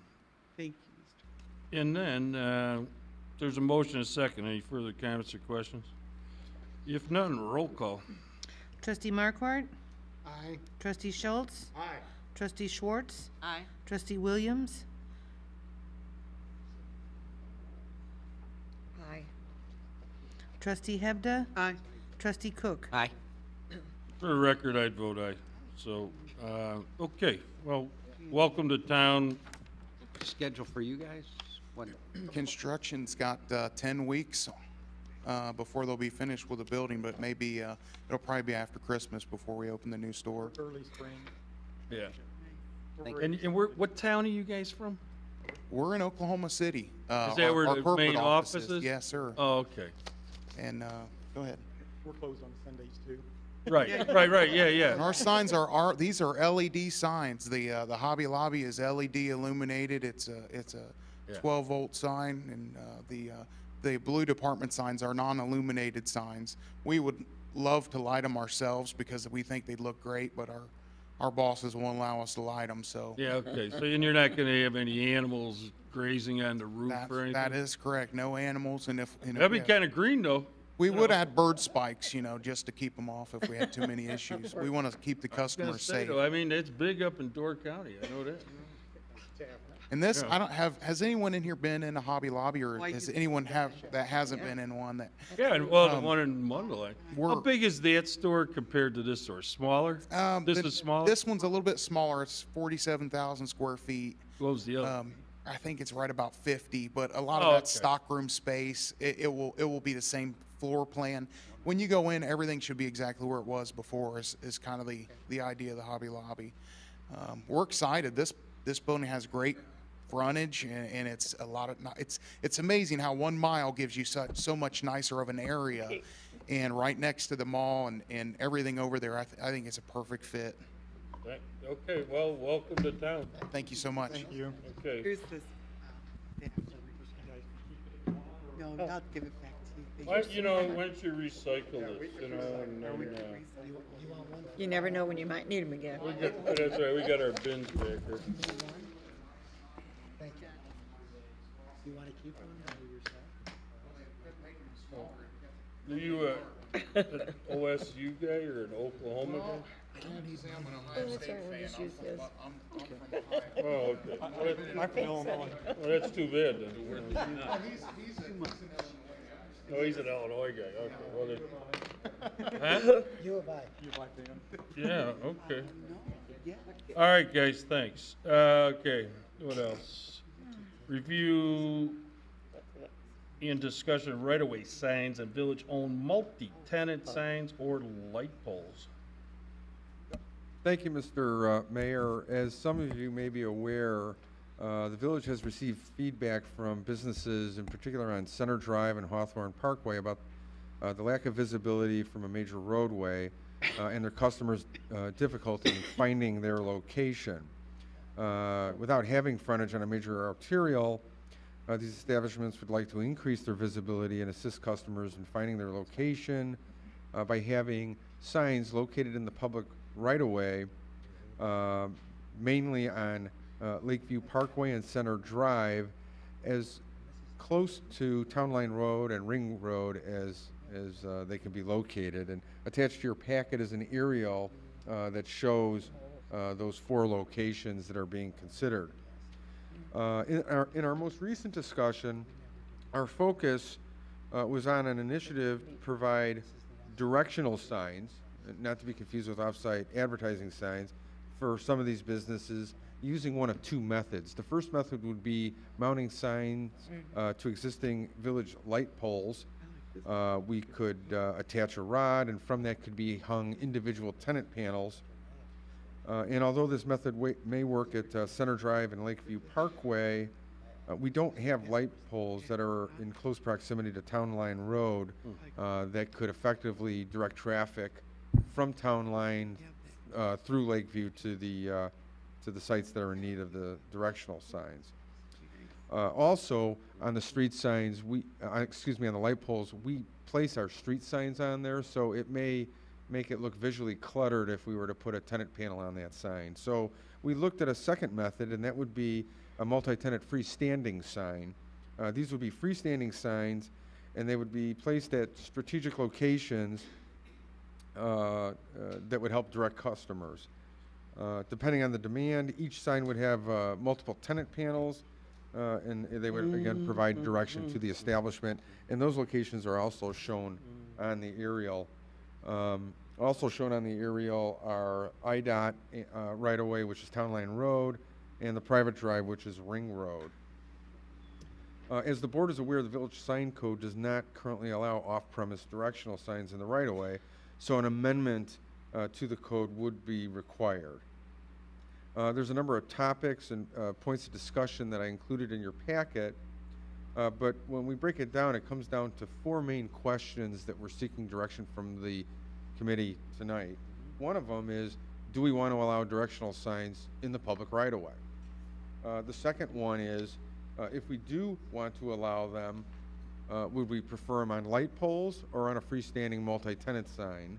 Thank you, And then there's a motion and a second. Any further comments or questions? If none, roll call. Trustee Markwart? Aye. Trustee Schultz? Aye. Trustee Schwartz? Aye. Trustee Williams? Aye. Trustee Hebda? Aye. Trustee Cook? Aye. For the record, I'd vote aye. So, okay. Well, welcome to town. Schedule for you guys? When? Construction's got 10 weeks before they'll be finished with the building, but maybe it'll probably be after Christmas before we open the new store. Early spring. Yeah. We're And what town are you guys from? We're in Oklahoma City. Is that where our the corporate main office is? Yes, sir. Oh, okay. And go ahead. We're closed on Sundays too. Right, yeah. And our signs are these are LED signs. The Hobby Lobby is LED illuminated. It's a 12-volt sign, and the blue department signs are non-illuminated signs. We would love to light them ourselves because we think they'd look great, but our bosses won't allow us to light them, so. Yeah, okay, so and you're not gonna have any animals grazing on the roof or anything? That is correct, no animals, and if. That'd be kinda green, though. We would add bird spikes, you know, just to keep them off if we had too many issues. We want to keep the customers safe. I mean, it's big up in Door County, I know that. And this, Yeah. has anyone in here been in a Hobby Lobby, or has anyone that hasn't been in one that? Yeah, and well, the one in Mundelein. How we're- big is that store compared to this store? Smaller? This is smaller? This one's a little bit smaller. It's 47,000 square feet. What was the other? I think it's right about 50, but a lot Oh, of that okay. stockroom space, it will be the same floor plan. When you go in, everything should be exactly where it was before is kind of the idea of the Hobby Lobby. We're excited. This building has great frontage, and it's a lot of, it's amazing how 1 mile gives you so much nicer of an area, and right next to the mall and everything over there, I think it's a perfect fit. Okay, well, welcome to town. Thank you so much. Thank you. Okay. Here's this. No, I'll give it back to you. Why, you know, why don't you recycle this, you know, and then, You never know when you might need them again. that's right, we got our bins back here. Thank you. You want to keep one or yourself? Are you an OSU guy or an Oklahoma guy? That's right, we'll just use this. Oh, okay. I'm from Illinois. Well, that's too bad then. Oh, he's an Illinois guy, okay. Well, huh? U of I. Yeah, okay. All right, guys, thanks. Okay, what else? Review and discussion right-of-way signs and village-owned multi-tenant signs or light poles. Thank you, Mr. Mayor. As some of you may be aware, the village has received feedback from businesses, in particular on Center Drive and Hawthorn Parkway, about the lack of visibility from a major roadway and their customers' difficulty in finding their location. Without having frontage on a major arterial, these establishments would like to increase their visibility and assist customers in finding their location by having signs located in the public right-of-way, mainly on Lakeview Parkway and Center Drive, as close to Town Line Road and Ring Road as they can be located. And attached to your packet is an aerial that shows those 4 locations that are being considered. In our most recent discussion, our focus was on an initiative to provide directional signs, not to be confused with off-site advertising signs, for some of these businesses using one of 2 methods. The first method would be mounting signs to existing village light poles. We could attach a rod, and from that could be hung individual tenant panels. And although this method may work at Center Drive and Lakeview Parkway, we don't have light poles that are in close proximity to Town Line Road that could effectively direct traffic from Town Line through Lakeview to the sites that are in need of the directional signs. Also, on the street signs, on the light poles, we place our street signs on there, so it may make it look visually cluttered if we were to put a tenant panel on that sign. So we looked at a second method, and that would be a multi-tenant freestanding sign. These would be freestanding signs, and they would be placed at strategic locations that would help direct customers. Depending on the demand, each sign would have multiple tenant panels, and they would, again, provide direction to the establishment. And those locations are also shown on the aerial. Also shown on the aerial are IDOT right-of-way, which is Town Line Road, and the private drive, which is Ring Road. As the board is aware, the village sign code does not currently allow off-premise directional signs in the right-of-way, so an amendment to the code would be required. There's a number of topics and points of discussion that I included in your packet, but when we break it down, it comes down to 4 main questions that we're seeking direction from the committee tonight. One of them is, do we want to allow directional signs in the public right-of-way? The second one is, if we do want to allow them, Would we prefer them on light poles or on a freestanding multi-tenant sign?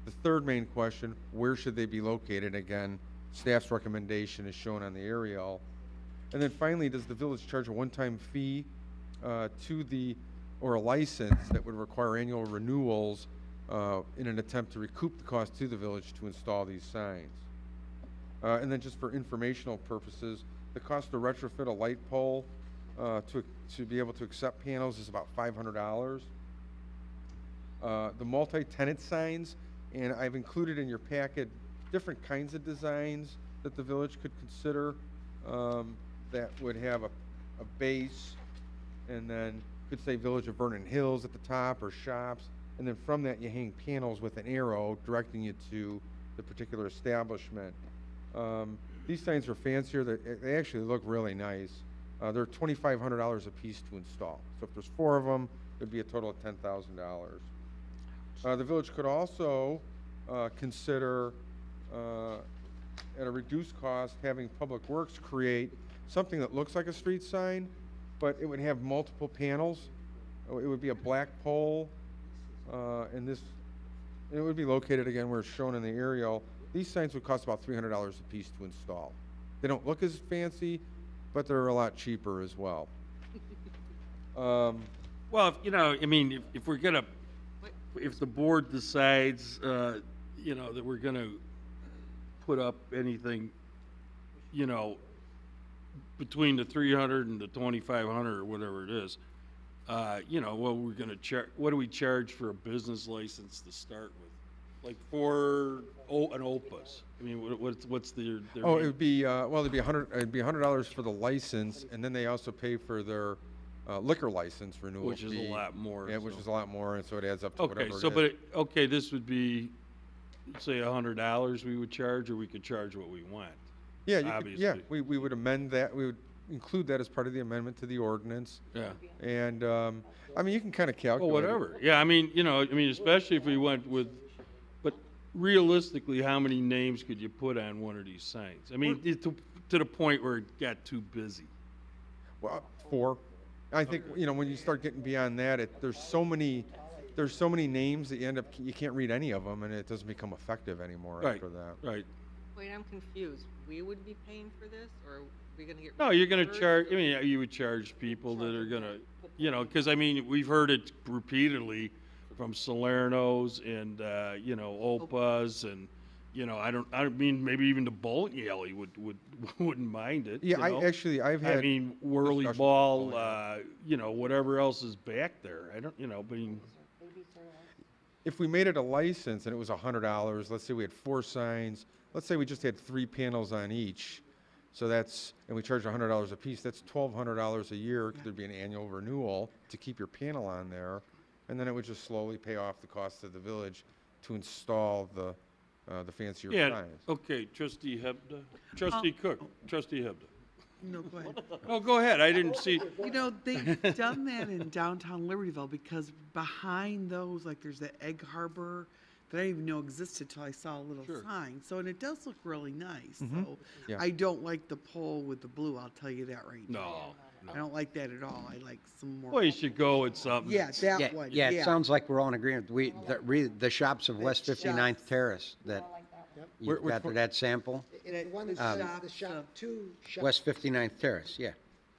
The third main question, where should they be located? Again, staff's recommendation is shown on the aerial. And then finally, does the village charge a one-time fee or a license that would require annual renewals in an attempt to recoup the cost to the village to install these signs? And then just for informational purposes, the cost to retrofit a light pole to be able to accept panels is about $500. The multi-tenant signs, and I've included in your packet different kinds of designs that the village could consider that would have a base, and then could say Village of Vernon Hills at the top, or shops, and then from that you hang panels with an arrow directing you to the particular establishment. These signs are fancier. They actually look really nice. They're $2,500 a piece to install. So if there's 4 of them, it'd be a total of $10,000. The village could also consider, at a reduced cost, having Public Works create something that looks like a street sign, but it would have multiple panels. It would be a black pole, and it would be located again where it's shown in the aerial. These signs would cost about $300 a piece to install. They don't look as fancy, but they're a lot cheaper as well. Well, if the board decides, that we're gonna put up anything, between the 300 and the 2,500 or whatever it is, we're gonna what do we charge for a business license to start with? Like for an opus? I mean, what's their Oh, it would be, it'd be $100 for the license, and then they also pay for their liquor license renewal which is fee. a lot more. Yeah, which is a lot more, and so it adds up to whatever Okay, it so, is. this would be, say, $100 we would charge, or we could charge what we want? Yeah, obviously. we would amend that, we would include that as part of the amendment to the ordinance. Yeah. And, you can kind of calculate. Well, whatever. Yeah, especially if we went with, but realistically, how many names could you put on one of these signs? To the point where it got too busy. Well, 4. I think, when you start getting beyond that, there's so many names that you can't read any of them, and it doesn't become effective anymore after that. Right. Wait, I'm confused. We would be paying for this, or are we gonna get? No, you're gonna charge, reimbursed? you would charge people that are gonna, because we've heard it repeatedly from Salerno's and, Opa's and, maybe even the bowling alley wouldn't mind it. Yeah, I've had. Whirly discussions ball, with the bowling alley. whatever else is back there. If we made it a license and it was $100, let's say we had 4 signs, let's say we just had 3 panels on each, and we charge $100 a piece, that's $1,200 a year. There'd be an annual renewal to keep your panel on there, and then it would just slowly pay off the cost of the village to install the fancier signs. Okay, Trustee Hebda, Trustee Cook, Trustee Hebda. No, go ahead. Oh, go ahead, I didn't see. They've done that in downtown Libertyville, because behind those, like, there's the Egg Harbor that I didn't even know existed till I saw a little sign. So, and it does look really nice. Mhm. So, Yeah. I don't like the pole with the blue, I'll tell you that right now. No. I don't like that at all. I like some more. Well, you should go with something. Yeah, that one. Yeah, it sounds like we're all in agreement. The shops of West That's 59th Terrace that you've Which got one? that sample. The one that's the shop, 2 shops. West 59th Terrace, yeah.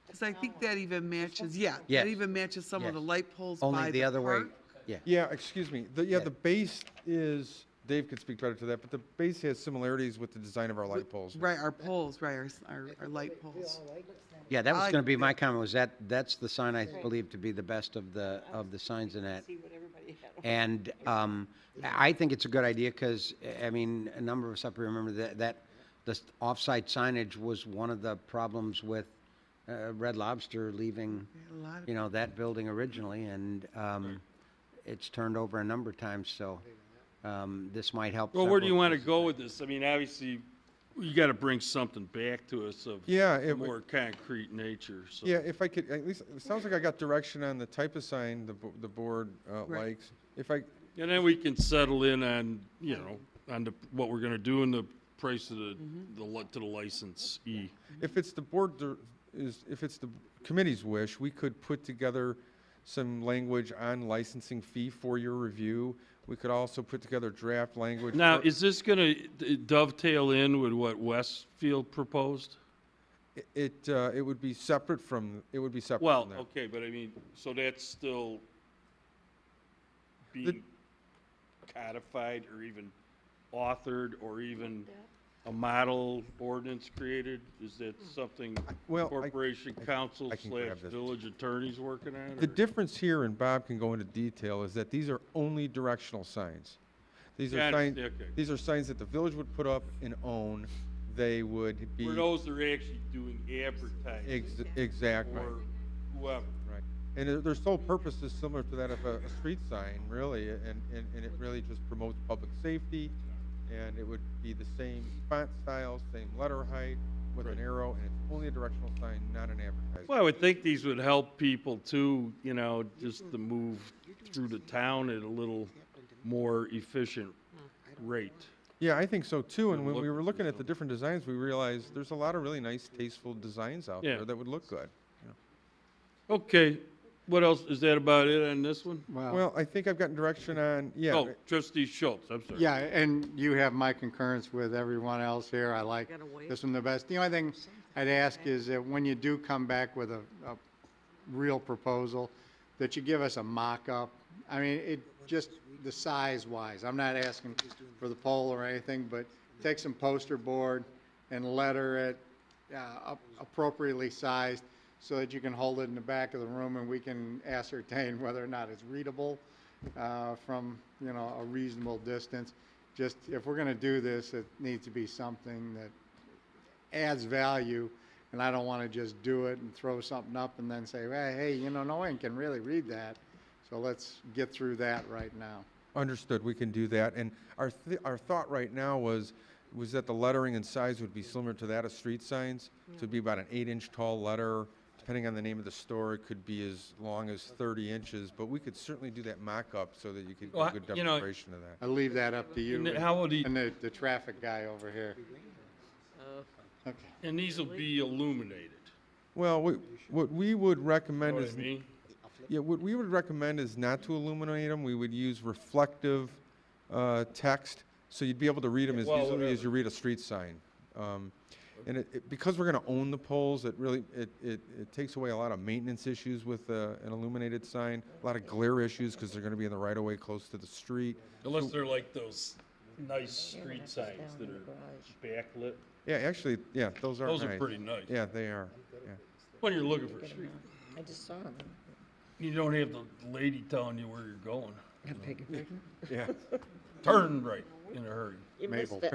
Because I think that even matches, Yes. that even matches some of Yes. the light poles Only by the other way, park. yeah. Yeah, excuse me. The base is, Dave could speak better to that, but the base has similarities with the design of our light poles. Right, our poles, right, our light poles. Yeah, that was I going to be like my comment, that's the sign I believe to be the best of the signs in that. See what everybody had. And I think it's a good idea because, a number of us up here remember that the off-site signage was one of the problems with Red Lobster leaving, that building originally, and it's turned over a number of times, so this might help. Well, where do you several want to places. go with this? Obviously, you got to bring something back to us of more concrete nature. So. Yeah, if I could, at least, it sounds like I got direction on the type of sign the board likes. And then we can settle in on, on what we're going to do and the price of to the licensee. If it's the board, if it's the committee's wish, we could put together some language on licensing fee for your review. We could also put together draft language. Now, is this gonna dovetail in with what Westfield proposed? It would be separate from, it would be separate Well, from that. okay, but I mean, so that's still being codified or even authored or even a model ordinance created? Is that something Well, Corporation Council I can slash grab this. village attorney's working on? The or- difference here, and Bob can go into detail, is that these are only directional signs. These Yeah, are signs, okay. these are signs that the village would put up and own. They would be. For those that are actually doing advertising. Exactly. Or whoever. Right. And their sole purpose is similar to that of a street sign, really, and it really just promotes public safety, and it would be the same font style, same letter height, with an arrow, and it's only a directional sign, not an advertising. Well, I would think these would help people too, you know, just to move through the town at a little more efficient rate. Yeah, I think so too, and when look we were looking or at the different designs, we realized there's a lot of really nice, tasteful designs out Yeah. there that would look good. Okay, what else, is that about it on this one? Well, I think I've gotten direction on, yeah. Oh, trustee Schultz, I'm sorry. Yeah, and you have my concurrence with everyone else here. I like Gotta wait. this one the best. The only thing I'd ask is that when you do come back with a real proposal, that you give us a mock-up. I mean, it just, the size-wise, I'm not asking for the pole or anything, but take some poster board and letter it appropriately sized so that you can hold it in the back of the room and we can ascertain whether or not it's readable from, you know, a reasonable distance. Just, if we're gonna do this, it needs to be something that adds value, and I don't wanna just do it and throw something up and then say, hey, you know, no one can really read that. So let's get through that right now. Understood, we can do that, and our thought right now was that the lettering and size would be similar to that of street signs. So it'd be about an 8-inch tall letter. Depending on the name of the store, it could be as long as 30 inches, but we could certainly do that mock-up so that you could Well, get a good you know, demonstration of that. I'll leave that up to you. And how would he- And the traffic guy over here. Okay. And these will be illuminated. Well, what we would You recommend know what is, I mean? yeah, what we would recommend is not to illuminate them. We would use reflective text, so you'd be able to read them as Well, easily as whatever. you read a street sign. And because we're going to own the poles, it takes away a lot of maintenance issues with an illuminated sign, a lot of glare issues because they're going to be in the right of way close to the street. Unless they're like those nice street signs that are backlit. Yeah, actually, yeah, those are nice. Those are pretty nice. Yeah, they are. Yeah. When you're looking for a street. I just saw them. You don't have the lady telling you where you're going. I beg your pardon? Yeah. Turn right in a hurry. You missed it.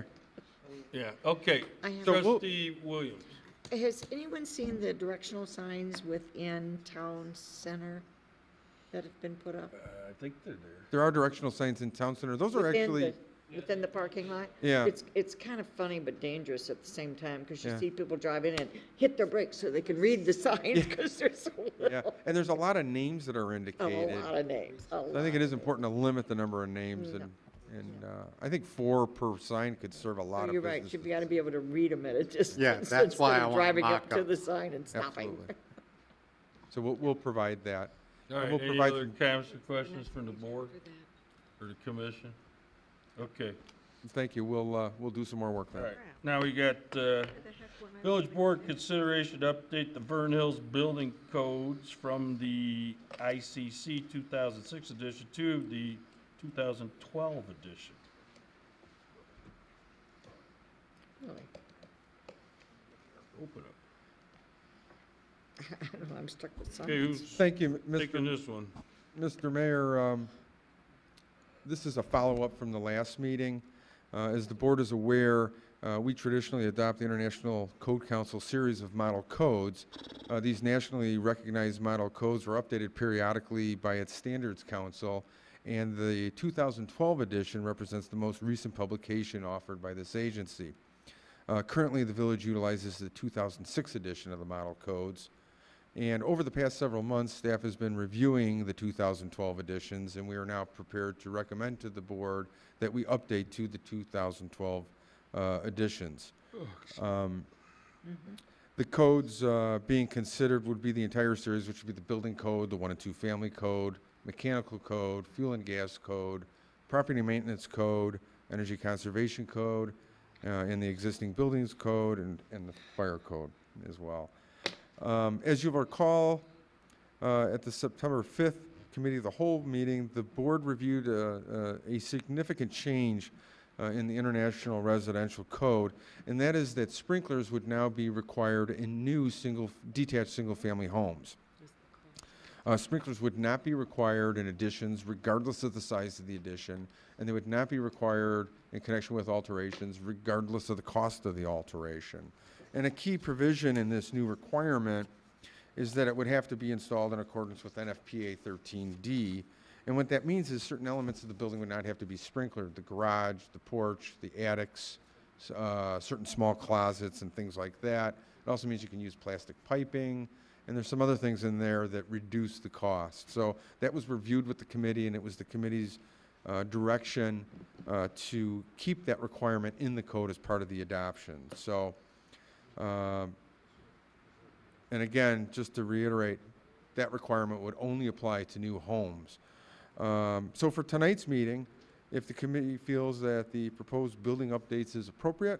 Yeah, okay. I have- Trustee Williams. Has anyone seen the directional signs within town center that have been put up? I think they're there. There are directional signs in town center. Those are Within actually. Within the parking lot? Yeah. It's kind of funny but dangerous at the same time, because you Yeah. see people drive in and hit their brakes so they can read the signs, because they're so Yeah, little. and there's a lot of names that are A indicated. lot of names, a So I think it lot. is important to limit the number of names, and I think 4 per sign could serve a lot So of you're right, businesses. you've got to be able to read them at a distance. Yeah, that's why instead I of want a driving up to mock-up. the sign and stopping. Absolutely. So we'll provide that. All And right, we'll any provide other some- comments or questions from the board or the commission? Okay, Thank you. We'll do some more work all there. right. Now we got, village board consideration to update the Vern Hills building codes from the ICC 2006 edition to the 2012 edition. Really? Open up. I don't know, I'm stuck with Okay, signs. who's Thank you, taking this one? Mr. Mayor. This is a follow-up from the last meeting. As the board is aware, we traditionally adopt the International Code Council series of model codes. These nationally recognized model codes were updated periodically by its Standards Council, and the 2012 edition represents the most recent publication offered by this agency. Currently, the village utilizes the 2006 edition of the model codes, and over the past several months, staff has been reviewing the 2012 editions, and we are now prepared to recommend to the board that we update to the 2012 editions. The codes being considered would be the entire series, which would be the building code, the 1 and 2 family code, mechanical code, fuel and gas code, property maintenance code, energy conservation code, and the existing buildings code, and the fire code as well. As you'll recall, at the September 5th Committee of the Whole meeting, the board reviewed a significant change in the International Residential Code, and that is that sprinklers would now be required in new detached single-family homes. Sprinklers would not be required in additions regardless of the size of the addition, and they would not be required in connection with alterations regardless of the cost of the alteration. And a key provision in this new requirement is that it would have to be installed in accordance with NFPA 13D. And what that means is certain elements of the building would not have to be sprinklered: the garage, the porch, the attics, certain small closets and things like that. It also means you can use plastic piping, and there's some other things in there that reduce the cost. So that was reviewed with the committee, and it was the committee's direction to keep that requirement in the code as part of the adoption. So, and again, just to reiterate, that requirement would only apply to new homes. So for tonight's meeting, if the committee feels that the proposed building updates is appropriate,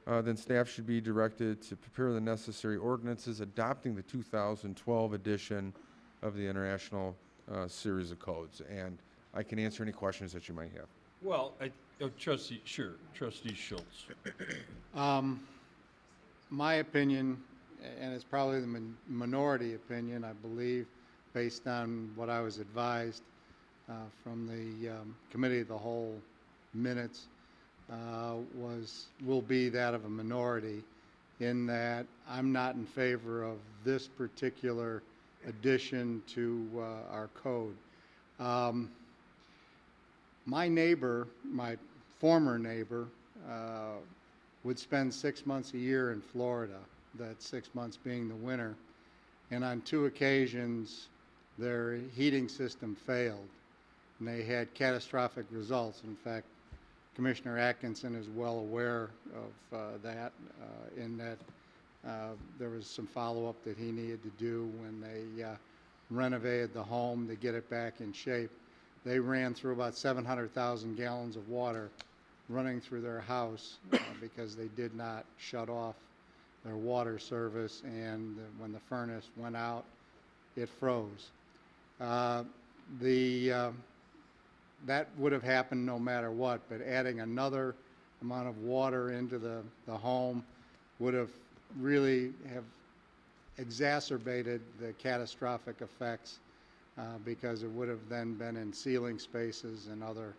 then staff should be directed to prepare the necessary ordinances adopting the 2012 edition of the International Series of Codes. And I can answer any questions that you might have. Well, Trustee Schultz. My opinion, and it's probably the minority opinion, I believe, based on what I was advised from the Committee of the Whole minutes, will be that of a minority, in that I'm not in favor of this particular addition to our code. My neighbor, my former neighbor, would spend 6 months a year in Florida, that 6 months being the winter, and on 2 occasions their heating system failed, and they had catastrophic results. In fact, Commissioner Atkinson is well aware of that, in that there was some follow-up that he needed to do when they renovated the home to get it back in shape. They ran through about 700,000 gallons of water running through their house because they did not shut off their water service, and when the furnace went out, it froze. That would have happened no matter what, but adding another amount of water into the home would have really have exacerbated the catastrophic effects because it would have then been in ceiling spaces and other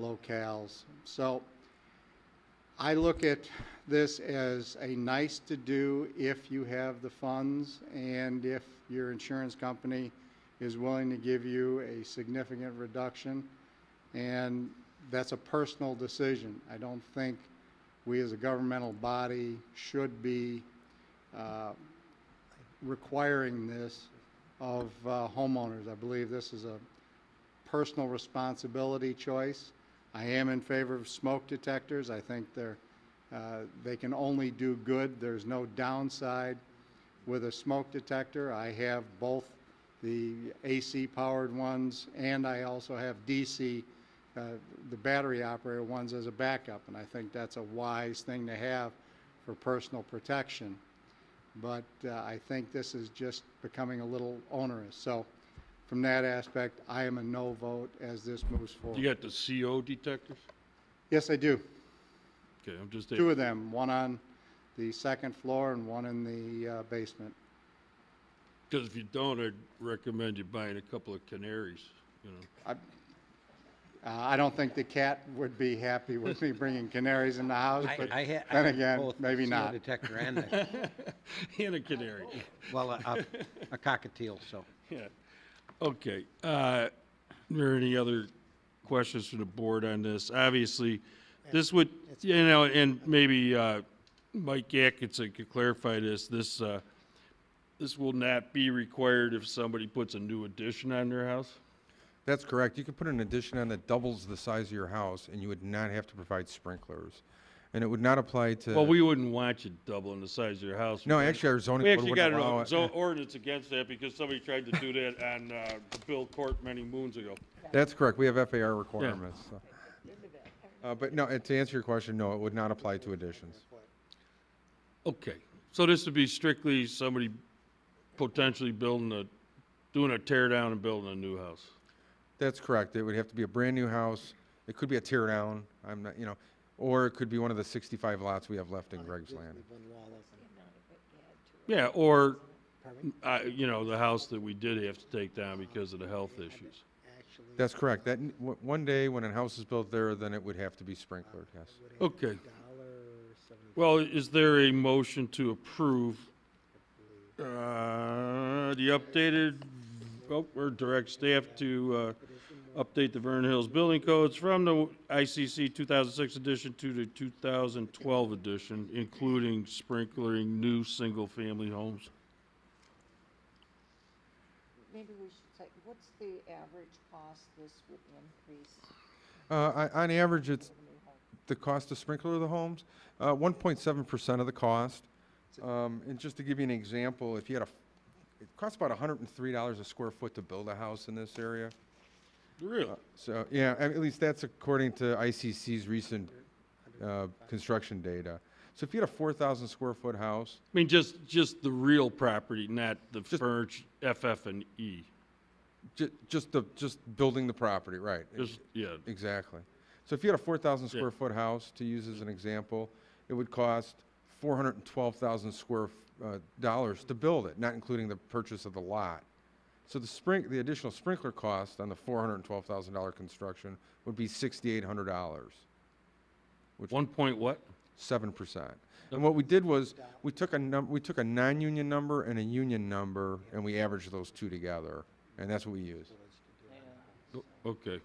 locales. So I look at this as a nice to do if you have the funds and if your insurance company is willing to give you a significant reduction. And that's a personal decision. I don't think we as a governmental body should be requiring this of homeowners. I believe this is a personal responsibility choice. I am in favor of smoke detectors. I think they can only do good. There's no downside with a smoke detector. I have both the AC powered ones, and I also have DC, the battery operated ones, as a backup, and I think that's a wise thing to have for personal protection. But I think this is just becoming a little onerous. So from that aspect, I am a no vote as this moves forward. You got the CO detectors? Yes, I do. Okay, I'm just... 2 of them, one on the 2nd floor and one in the basement. Because if you don't, I'd recommend you buying a couple of canaries, you know. I don't think the cat would be happy with me bringing canaries in the house, but I then again, both maybe CO not. detector and the, And a canary. well, a cockatiel, so. Yeah. Okay. Are there any other questions from the board on this? Obviously, this would, you know, and maybe Mike Atkinson could clarify this. This will not be required if somebody puts a new addition on their house? That's correct. You could put an addition on that doubles the size of your house, and you would not have to provide sprinklers. And it would not apply to. Well, we wouldn't want you doubling the size of your house. No, actually, our zoning We code actually wouldn't got allow an it. ordinance against that because somebody tried to do that on the Bill Court many moons ago. That's correct. We have FAR requirements. So. But no, to answer your question, no, it would not apply to additions. Okay, so this would be strictly somebody potentially doing a tear down and building a new house. That's correct. It would have to be a brand-new house. It could be a tear down. I'm not, or it could be one of the 65 lots we have left in Greg's Landing. Yeah, or, the house that we did have to take down because of the health issues. That's correct. That one day when a house is built there, then it would have to be sprinklered. Yes. Okay. Well, is there a motion to approve the updated, or direct staff to update the Vernon Hills building codes from the ICC 2006 edition to the 2012 edition, including sprinklering new single-family homes? Maybe we should say, what's the average cost this would increase? On average, it's the cost to sprinkler the homes, 1.7% of the cost. And just to give you an example, if you had it costs about $103 a square foot to build a house in this area. Really? So, yeah, at least that's according to ICC's recent construction data. So if you had a 4,000 square foot house. I mean, just the real property, not the furniture, FF and E. Just building the property, right. Yeah. Exactly. So if you had a 4,000 square foot house, to use as an example, it would cost $412,000 dollars to build it, not including the purchase of the lot. So the additional sprinkler cost on the $412,000 construction would be $6,800. Which 7%. And what we did was we took a non-union number and a union number, and we averaged those two together, and that's what we used. Okay.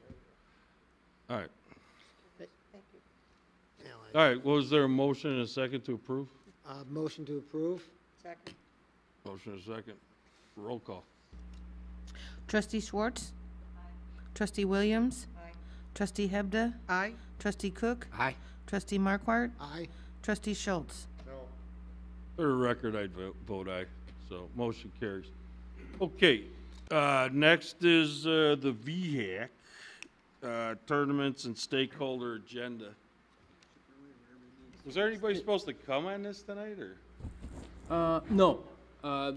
All right. Thank you. All right. Well, is there a motion and a second to approve? Motion to approve? Second. Motion and a second. Roll call. Trustee Schwartz? Trustee Williams? Aye. Trustee Hebda? Aye. Trustee Cook? Aye. Trustee Markwart? Aye. Trustee Schultz? For the record, I'd vote aye. So motion carries. Okay. Next is the VHAC tournaments and stakeholder agenda. Was there anybody supposed to come on this tonight, or? No.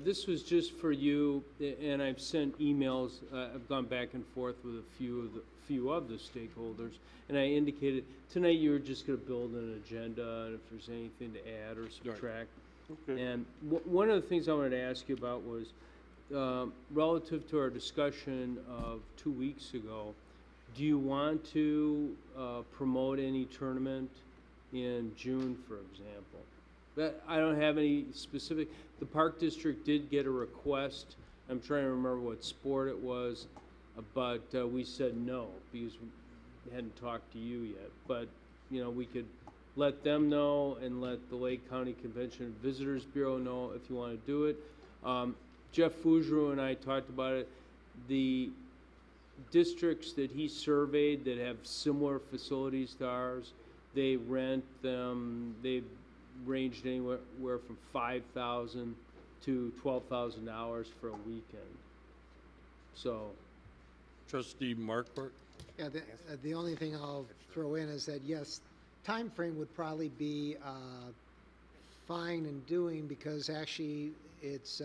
This was just for you, and I've sent emails. I've gone back and forth with a few of the stakeholders, and I indicated tonight you were just going to build an agenda, and if there's anything to add or subtract. Okay. And one of the things I wanted to ask you about was relative to our discussion of 2 weeks ago. Do you want to promote any tournament in June, for example? But I don't have any specific. The Park District did get a request. I'm trying to remember what sport it was, but we said no because we hadn't talked to you yet. But we could let them know and let the Lake County Convention and Visitors Bureau know if you want to do it. Jeff Fougeroux and I talked about it. The districts that he surveyed that have similar facilities to ours, they rent them. They've ranged anywhere from $5,000 to $12,000 for a weekend. So, Trustee Markwart? Yeah, the only thing I'll throw in is that, yes, time frame would probably be fine in doing, because actually it's,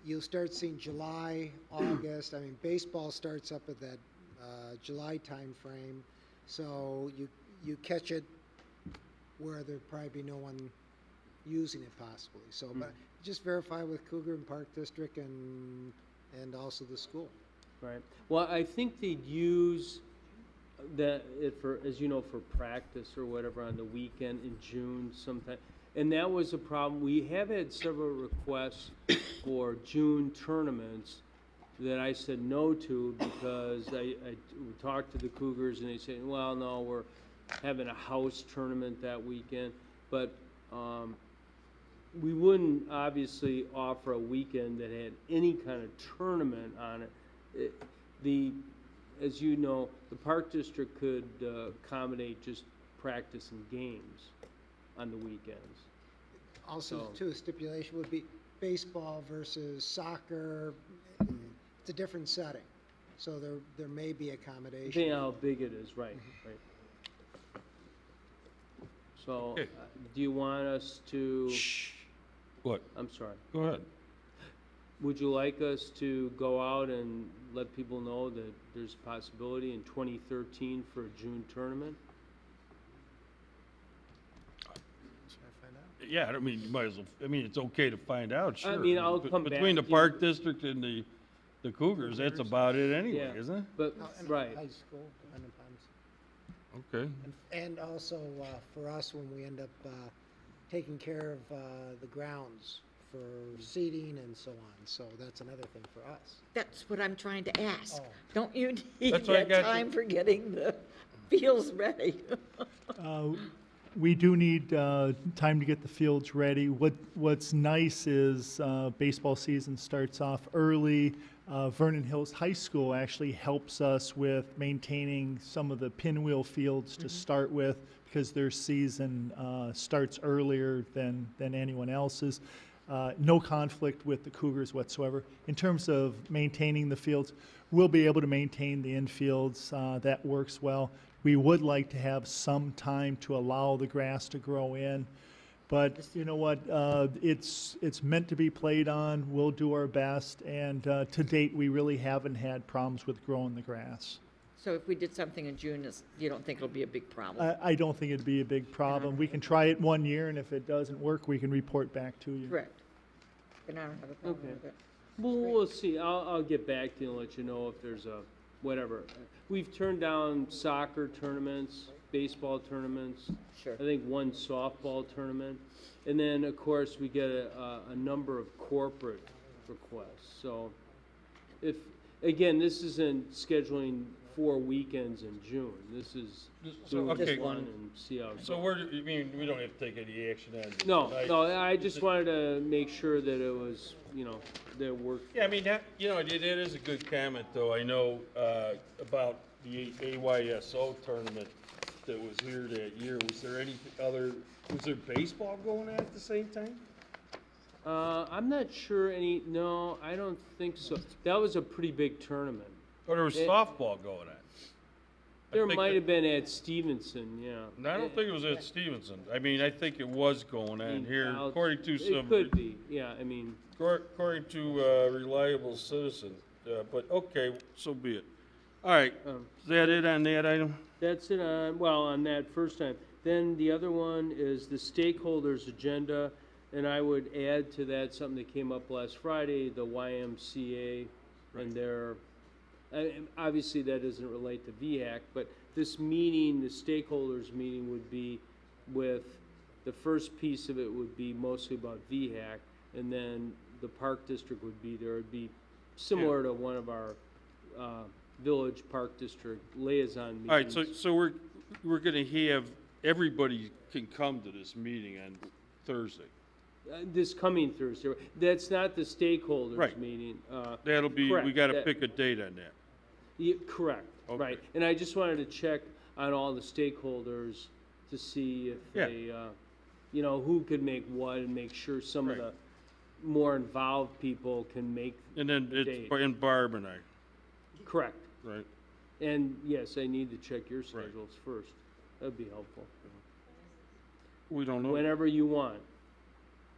you'll start seeing July, August. I mean, baseball starts up at that July time frame, so you catch it where there'd probably be no one using it possibly. So, but just verify with Cougar and Park District and also the school. right. Well, I think they'd use for, as you know, for practice or whatever on the weekend in June sometime. And that was a problem. We have had several requests for June tournaments that I said no to because I talked to the Cougars and they said, well, no, we're having a house tournament that weekend. But we wouldn't obviously offer a weekend that had any kind of tournament on it. As you know, the Park District could accommodate just practice and games on the weekends. Also, So- too, a stipulation would be baseball versus soccer. It's a different setting, so there may be accommodation. Depending on how big it is, right, right. So, Okay. do you want us to? What? I'm sorry. Go ahead. Would you like us to go out and let people know that there's a possibility in 2013 for a June tournament? Yeah, I mean, you might as well, I mean, it's okay to find out, sure. mean, I'll But come between the back to you. Park District and the Cougars, that's about it anyway, Yeah. isn't it? But, right. High school, depending upon. Okay. And also, for us, when we end up taking care of the grounds for seating and so on, so that's another thing for us. That's what I'm trying to ask. Oh. Don't you need That's why I that got you. time for getting the fields ready? We do need time to get the fields ready. What's nice is baseball season starts off early. Vernon Hills High School actually helps us with maintaining some of the pinwheel fields to start with, because their season starts earlier than anyone else's. No conflict with the Cougars whatsoever. In terms of maintaining the fields, we'll be able to maintain the infields. That works well. We would like to have some time to allow the grass to grow in. But you know what? It's meant to be played on. We'll do our best. And to date, we really haven't had problems with growing the grass. So if we did something in June, you don't think it'll be a big problem? I don't think it'd be a big problem. We can try it 1 year, and if it doesn't work, we can report back to you. Correct. And I don't have a problem Okay. with it. Well, we'll see. I'll get back to you and let you know if there's a, whatever. We've turned down soccer tournaments, baseball tournaments. Sure. I think one softball tournament. And then, of course, we get a number of corporate requests. So if, again, this isn't scheduling 4 weekends in June. This is So, doing okay. just one and see how it goes. So you mean, we don't have to take any action on this No, tonight? no, I just wanted to make sure that it was, you know, that it worked. Yeah, I mean, that, you know, it is a good comment, though. I know about the AYSO tournament that was here that year. Was there any other, was there baseball going on at the same time? I'm not sure no, I don't think so. That was a pretty big tournament. Or there was softball going on? There might have been at Stevenson, yeah. No, I don't think it was at Stevenson. I mean, I think it was going on here, Al- according to some. It could be, yeah, I mean, According to Reliable Citizen, but okay, so be it. All right, is that it on that item? that's it on, well, on that first time. Then the other one is the stakeholders agenda, and I would add to that something that came up last Friday, the YMCA and their, obviously that doesn't relate to VHAC, but this meeting, the stakeholders meeting would be with, the first piece of it would be mostly about VHAC, and then the Park District would be there. It'd be similar to one of our Village Park District liaison meetings. All right, so we're gonna have, everybody can come to this meeting on Thursday. This coming Thursday. That's not the stakeholders Right. meeting. That'll be, we correct, gotta that- pick a date on that. Yeah, correct, Okay. right. And I just wanted to check on all the stakeholders to see if Yeah. they, you know, who could make what, and make sure some of Right. the more involved people can make. And then date. it's, and Barb and I, Correct. right? And yes, I need to check your schedules first. That'd be helpful. We don't know. Whenever you want.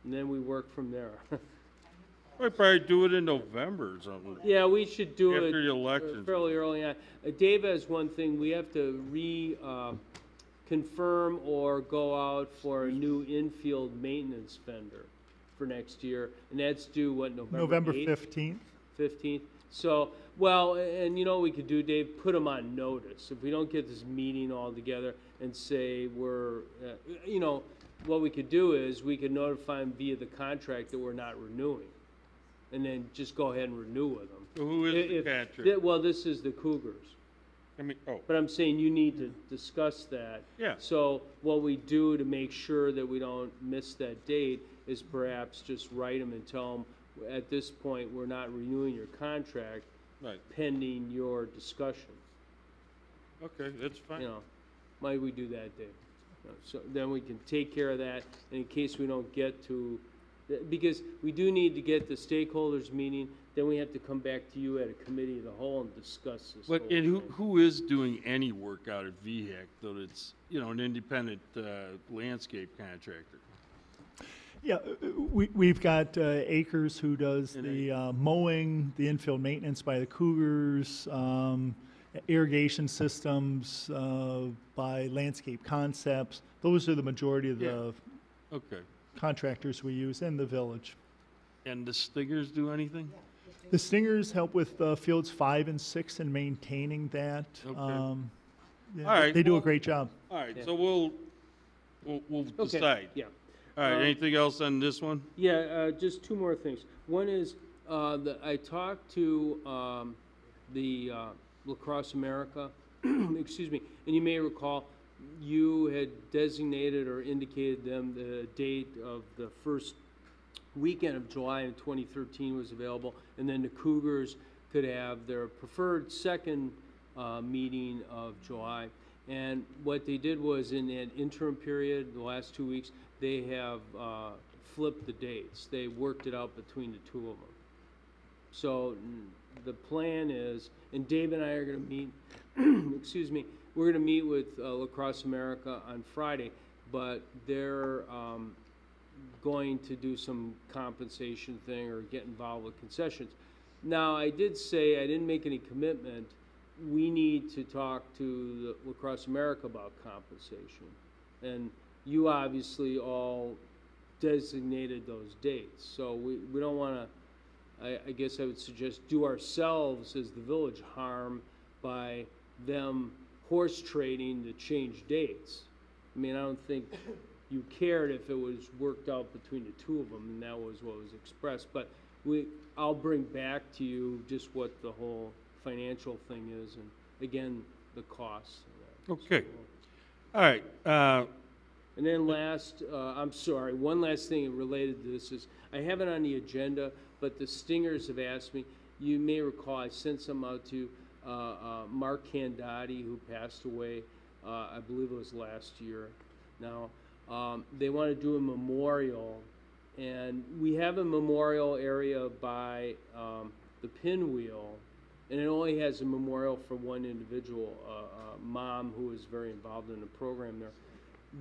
And then we work from there. We'll probably do it in November or something. Yeah, we should do it. After the election. Fairly early on. Dave has one thing, we have to confirm or go out for a new infield maintenance vendor for next year, and that's due, what, November 8th? 15th. 15th. So, well, and you know what we could do, Dave? Put them on notice. If we don't get this meeting all together and say we're, you know, what we could do is we could notify them via the contract that we're not renewing, and then just go ahead and renew with them. Who is the contract? Well, this is the Cougars. I mean, oh, But I'm saying you need to discuss that. Yeah. So what we do to make sure that we don't miss that date is perhaps just write them and tell them, at this point, we're not renewing your contract right, pending your discussion. okay, that's fine. You know, might we do that, Dave? So then we can take care of that, and in case we don't get to, because we do need to get the stakeholders meeting, then we have to come back to you at a committee of the whole and discuss this. But, whole and thing. who is doing any work out at VHAC, though it's, you know, an independent landscape contractor? Yeah, we've got Acres who does the mowing, the infield maintenance by the Cougars, irrigation systems by Landscape Concepts. Those are the majority of the Okay. contractors we use in the village. And the Stingers do anything? The Stingers help with fields 5 and 6 and maintaining that. Okay. Yeah, All right, they do a well- great job. All right, Yeah. so we'll Okay, decide. yeah. All right, anything else on this one? Yeah, just two more things. One is, I talked to the Lacrosse America, excuse me, and you may recall, you had designated or indicated them the date of the first weekend of July in 2013 was available, and then the Cougars could have their preferred second meeting of July. And what they did was, in that interim period, the last 2 weeks, they have flipped the dates. They worked it out between the two of them. So the plan is, and Dave and I are going to meet, excuse me, we're going to meet with Lacrosse America on Friday, but they're going to do some compensation thing or get involved with concessions. Now, I did say, I didn't make any commitment. We need to talk to the Lacrosse America about compensation. And you obviously all designated those dates. So we don't want to, I guess I would suggest, do ourselves as the village harm by them horse trading to change dates. I mean, I don't think you cared if it was worked out between the two of them, and that was what was expressed. But I'll bring back to you just what the whole financial thing is, and again, the costs. Okay. All right. And then last, I'm sorry, one last thing related to this is, I have it on the agenda, but the Stingers have asked me, you may recall, I sent some out to Mark Candotti, who passed away, I believe it was last year now. They want to do a memorial, and we have a memorial area by the Pinwheel, and it only has a memorial for one individual, mom who was very involved in the program there.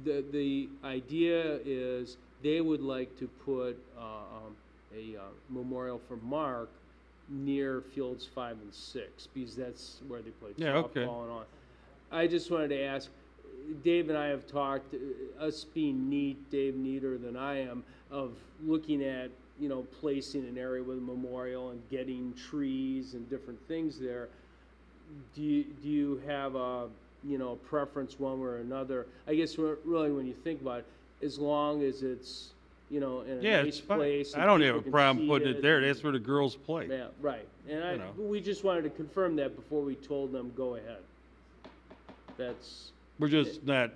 The idea is they would like to put a memorial for Mark near fields 5 and 6, because that's where they play softball and all. I just wanted to ask, Dave and I have talked, us being neat, Dave neater than I am, of looking at, you know, placing an area with a memorial and getting trees and different things there. Do you have a, you know, preference one way or another? I guess really when you think about it, as long as it's, you know, in a nice place. I don't have a problem putting it there. That's where the girls play. Yeah, right. And we just wanted to confirm that before we told them go ahead. We're just not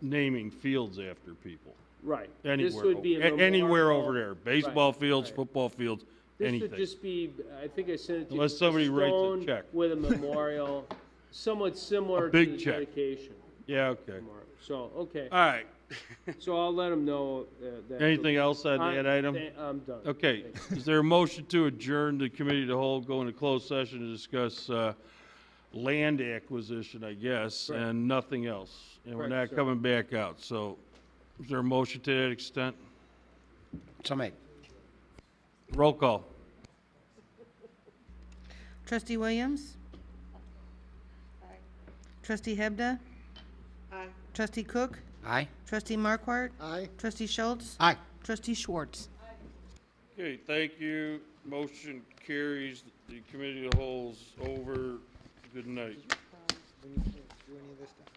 naming fields after people. Right. Anywhere. This would be a anywhere memorial. over there. Baseball fields, right. football fields, This anything. would just be, I think I sent it to you. Unless somebody writes a stone check. with a memorial, somewhat similar to big the check. dedication. Yeah, okay. So, okay. All right. So I'll let them know that. Anything else on that item? I'm done. Okay. Is there a motion to adjourn the committee to hold, go into closed session to discuss land acquisition, I guess, Correct. and nothing else? And we're Correct, not sir. coming back out. So is there a motion to that extent? So made. Roll call. Trustee Williams? Trustee Hebda? Aye. Trustee Cook? Aye. Trustee Markwart? Aye. Trustee Schultz? Aye. Trustee Schwartz? Okay, thank you. Motion carries. The committee holds over. Good night. We can't do any of this stuff.